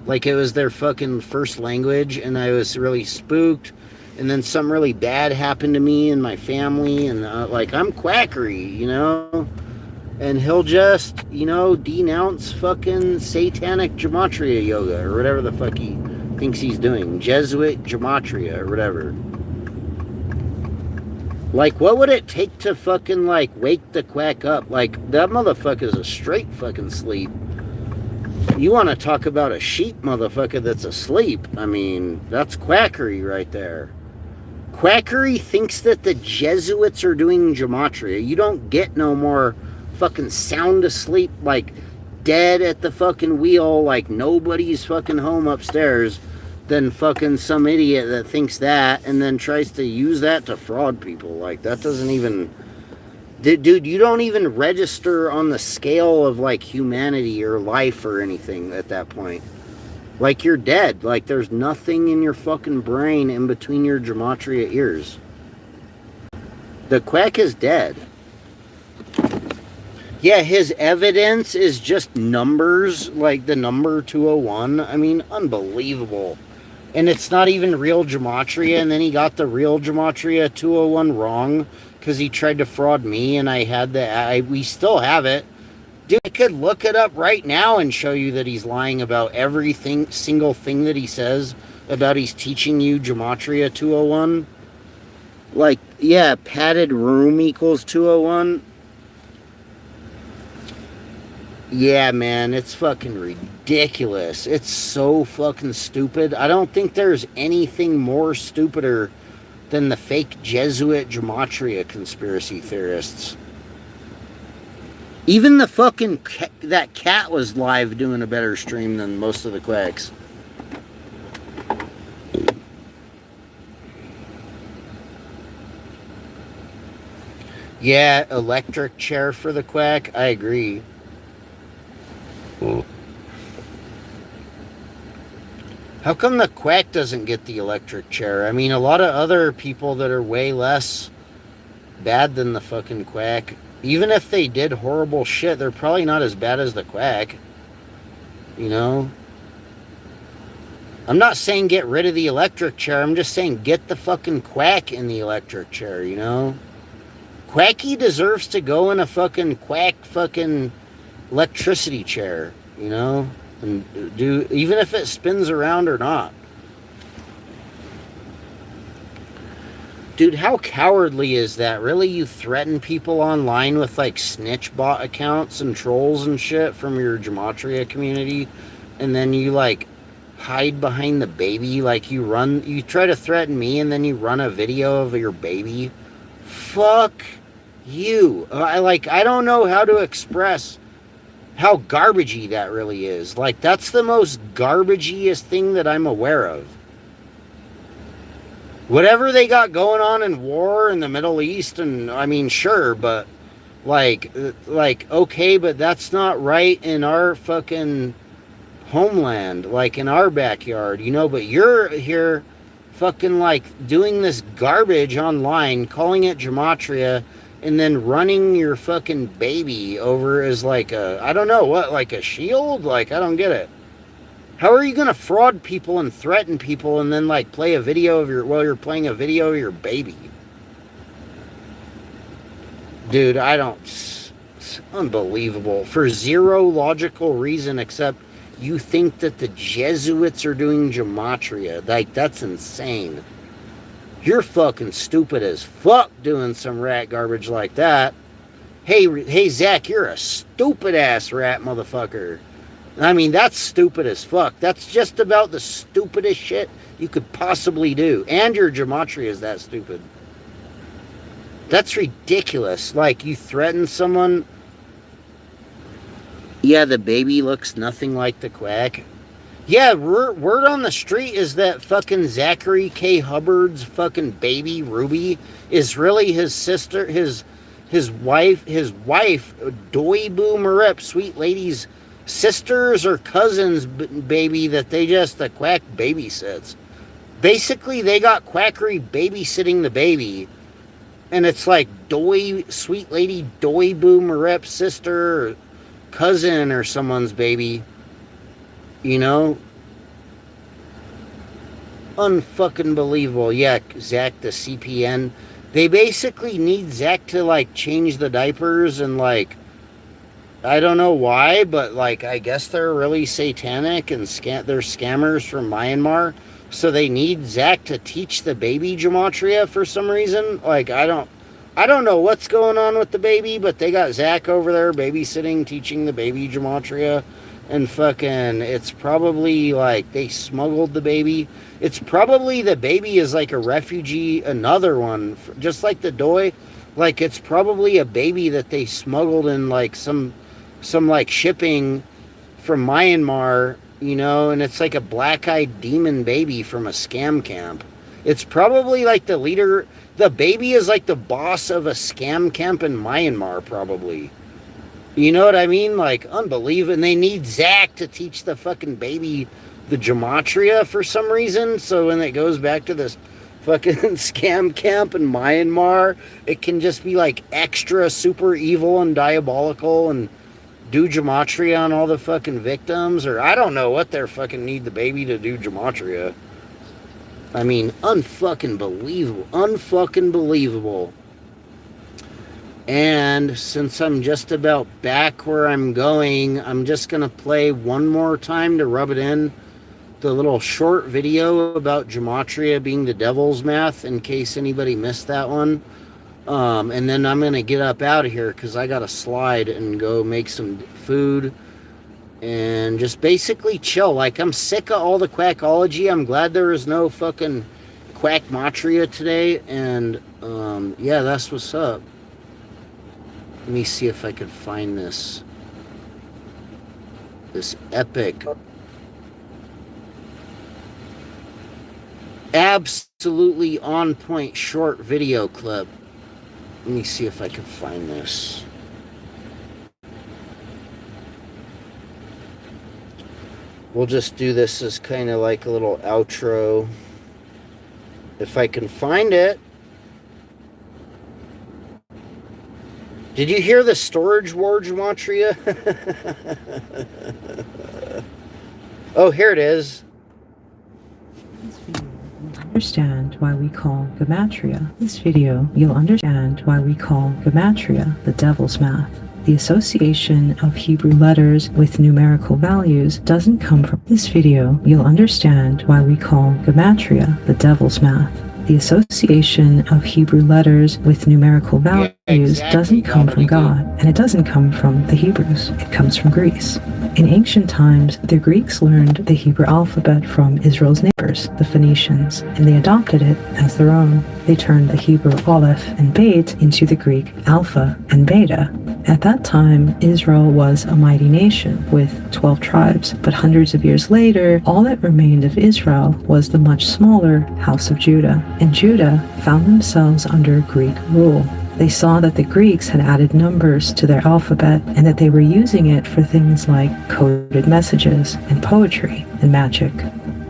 like it was their fucking first language, and I was really spooked. And then something really bad happened to me and my family, and like, I'm quackery, you know? And he'll just, you know, denounce fucking satanic gematria yoga or whatever the fuck he thinks he's doing. Jesuit gematria or whatever. Like, what would it take to fucking, like, wake the quack up? Like, that motherfucker's a straight fucking sleep. You want to talk about a sheep motherfucker that's asleep? I mean, that's quackery right there. Quackery thinks that the Jesuits are doing gematria. You don't get no more fucking sound asleep, like dead at the fucking wheel, like nobody's fucking home upstairs, than fucking some idiot that thinks that and then tries to use that to fraud people. Like, that doesn't even, Dude, you don't even register on the scale of like humanity or life or anything at that point. Like you're dead. Like there's nothing in your fucking brain in between your gematria ears. The quack is dead. Yeah, his evidence is just numbers, like the number 201. I mean, unbelievable. And it's not even real gematria, and then he got the real gematria 201 wrong because he tried to fraud me, and I had we still have it. Dude, I could look it up right now and show you that he's lying about everything, single thing that he says about he's teaching you gematria 201. Like, yeah, padded room equals 201. Yeah, man, it's fucking ridiculous. It's so fucking stupid. I don't think there's anything more stupider than the fake Jesuit gematria conspiracy theorists. Even the fucking that cat was live doing a better stream than most of the quacks. Yeah, electric chair for the quack. I agree. How come the quack doesn't get the electric chair? I mean, a lot of other people that are way less bad than the fucking quack, even if they did horrible shit, they're probably not as bad as the quack. You know? I'm not saying get rid of the electric chair. I'm just saying get the fucking quack in the electric chair, you know? Quacky deserves to go in a fucking quack fucking electricity chair, you know? And do, even if it spins around or not. Dude, how cowardly is that? Really, you threaten people online with like snitch bot accounts and trolls and shit from your gematria community, and then you like hide behind the baby, like you try to threaten me and then you run a video of your baby? Fuck you. I don't know how to express how garbagey that really is. Like, that's the most garbagiest thing that I'm aware of. Whatever they got going on in war in the Middle East, and I mean, sure, but like, okay, but that's not right in our fucking homeland, like in our backyard, you know, but you're here fucking like doing this garbage online, calling it gematria, and then running your fucking baby over as like a, I don't know what, like a shield? Like, I don't get it. How are you going to fraud people and threaten people and then like play a video of while you're playing a video of your baby? Dude, it's unbelievable. For zero logical reason except you think that the Jesuits are doing gematria. Like, that's insane. You're fucking stupid as fuck doing some rat garbage like that. Hey, Zach, you're a stupid ass rat motherfucker. I mean, that's stupid as fuck. That's just about the stupidest shit you could possibly do. And your gematria is that stupid. That's ridiculous. Like, you threaten someone. Yeah, the baby looks nothing like the quack. Yeah, word on the street is that fucking Zachary K. Hubbard's fucking baby, Ruby, is really his sister, his wife, Doibu Marip, Sweet Lady's sisters or cousins baby that the quack babysits. Basically, they got quackery babysitting the baby. And it's like Sweet Lady Doibu Marip's sister or cousin or someone's baby. You know? Unfucking believable. Yeah, Zach, the CPN. They basically need Zach to, like, change the diapers and, like, I don't know why, but, like, I guess they're really satanic and they're scammers from Myanmar. So they need Zach to teach the baby gematria for some reason. Like, I don't know what's going on with the baby, but they got Zach over there babysitting, teaching the baby gematria. And fucking, it's probably like they smuggled the baby. It's probably the baby is like a refugee, another one, just like the Doi. Like, it's probably a baby that they smuggled in like some like shipping from Myanmar, you know, and it's like a black-eyed demon baby from a scam camp. It's probably like the leader. The baby is like the boss of a scam camp in Myanmar, probably. You know what I mean? Like, unbelievable. And they need Zach to teach the fucking baby the gematria for some reason. So when it goes back to this fucking scam camp in Myanmar, it can just be like extra super evil and diabolical and do gematria on all the fucking victims. Or I don't know what they're fucking need the baby to do gematria. I mean, unfucking believable. Unfucking believable. And since I'm just about back where I'm going, I'm just going to play one more time to rub it in. The little short video about gematria being the devil's math, in case anybody missed that one. And then I'm going to get up out of here because I got to slide and go make some food. And just basically chill. Like, I'm sick of all the quackology. I'm glad there is no fucking quackmatria today. And, yeah, that's what's up. Let me see if I can find this epic, absolutely on point short video clip. Let me see if I can find this. We'll just do this as kind of like a little outro. If I can find it. Did you hear the storage war gematria? Oh, here it is. Understand why we call gematria. This video, you'll understand why we call gematria the devil's math. The association of Hebrew letters with numerical values doesn't come from this video. You'll understand why we call gematria the devil's math. The association of Hebrew letters with numerical values doesn't come from God, and it doesn't come from the Hebrews. It comes from Greece. In ancient times, the Greeks learned the Hebrew alphabet from Israel's neighbors, the Phoenicians, and they adopted it as their own. They turned the Hebrew aleph and bet into the Greek alpha and beta. At that time, Israel was a mighty nation with 12 tribes, but hundreds of years later, all that remained of Israel was the much smaller house of Judah, and Judah found themselves under Greek rule. They saw that the Greeks had added numbers to their alphabet and that they were using it for things like coded messages and poetry and magic.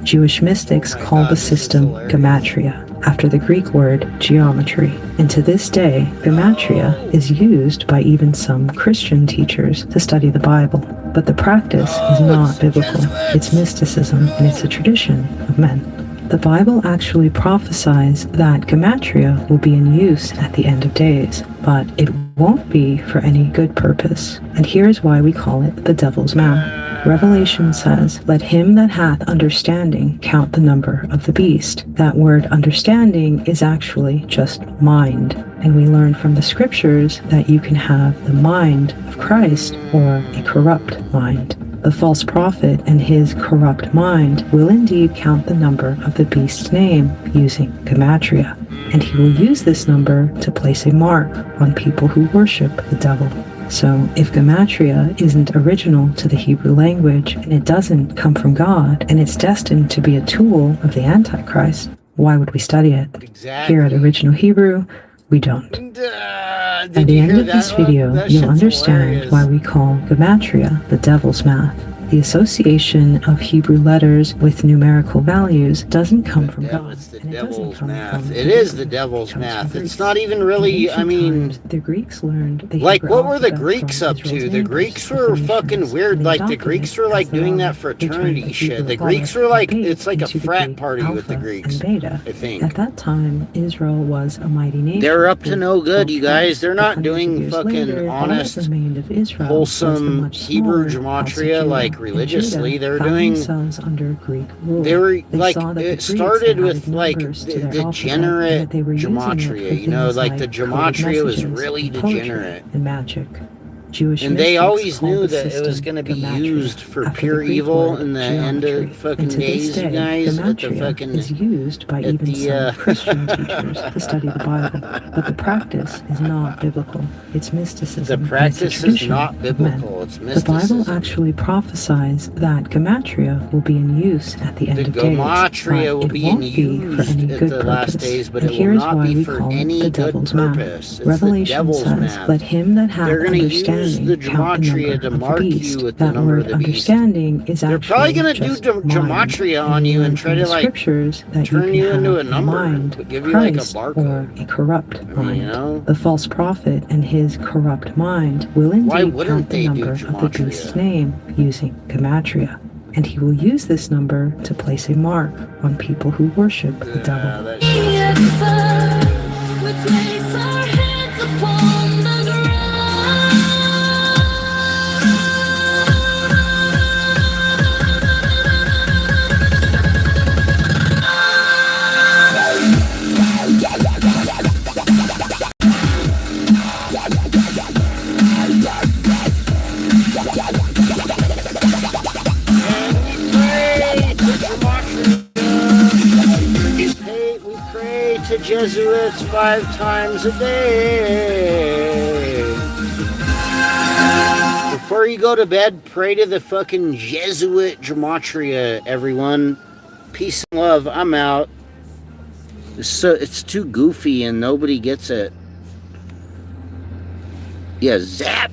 Jewish mystics call the system gematria, after the Greek word geometry. And to this day, gematria is used by even some Christian teachers to study the Bible. But the practice is not biblical. It's mysticism, and it's a tradition of men. The Bible actually prophesies that gematria will be in use at the end of days, but it won't be for any good purpose. And here's why we call it the devil's math. Revelation says, "Let him that hath understanding count the number of the beast." That word understanding is actually just mind. And we learn from the scriptures that you can have the mind of Christ or a corrupt mind. The false prophet and his corrupt mind will indeed count the number of the beast's name using gematria, and he will use this number to place a mark on people who worship the devil. So if gematria isn't original to the Hebrew language, and it doesn't come from God, and it's destined to be a tool of the Antichrist, why would we study it? Exactly. Here at Original Hebrew, we don't. At the end of this video, you'll understand why we call gematria the devil's math. The association of Hebrew letters with numerical values doesn't come from God. It's the devil's math. It is the devil's math. It's not even really, I mean, the Greeks learned the like, Hebrew what were the alphabet Greeks from up Israel's to? The neighbors, Greeks the were Phoenicians, fucking weird. and Like, the adopted Greeks it were as like their doing own. that They turned fraternity the shit. Hebrew The Greeks were aleph like, and it's like a into the frat Greek party with the alpha Greeks, and beta. I think. At that time, Israel was a mighty nation. They're up to with no good, 12 you guys. tribes, They're but not hundreds of doing years fucking later, all that honest, remained of Israel was the wholesome much Hebrew smaller house of gematria, Judah, like and religiously. Judah They're found doing. themselves under Greek rule. They were They like, saw that the it Greeks started had with added like numbers to their alphabet, and degenerate that they were using it for gematria. You know, things like the coded gematria was messages really and poetry degenerate. and magic. Jewish And they mystics always call knew the that it was system going to be gematria, used for after pure the Greek evil word in the end geometry. of fucking And to this days, you day, guys. At the gematria fucking is used by at even the, some Christian teachers to study the Bible, but the practice is not biblical. It's mysticism. The and it's a practice is tradition not of men. biblical. It's The mysticism. Bible actually prophesies that gematria will be in use at the end The of days, gematria will but it be won't in be for used any at good the purpose. last days, but And it will here is not why be we for call it any the good devil's math. purpose. It's the Revelation devil's says, math. "Let him that hath They're going to use understanding the count the gematria number to of the mark beast." you with the That number of word the beast. understanding is They're actually probably going to do just mind. gematria And on we you learn and try from to the like scriptures that turn you you can into have a a number, mind but of give you like a Christ or barcode. a corrupt You mind. know? The false prophet and his corrupt mind will Why indeed wouldn't count the they do number of the beast's gematria? name using gematria, and he will use this number to place a mark on people who worship the devil. That shit. We place our heads upon the ground. We pray to Jesuits 5 times a day. Before you go to bed, pray to the fucking Jesuit gematria, everyone. Peace and love. I'm out. It's too goofy and nobody gets it. Yeah, zap.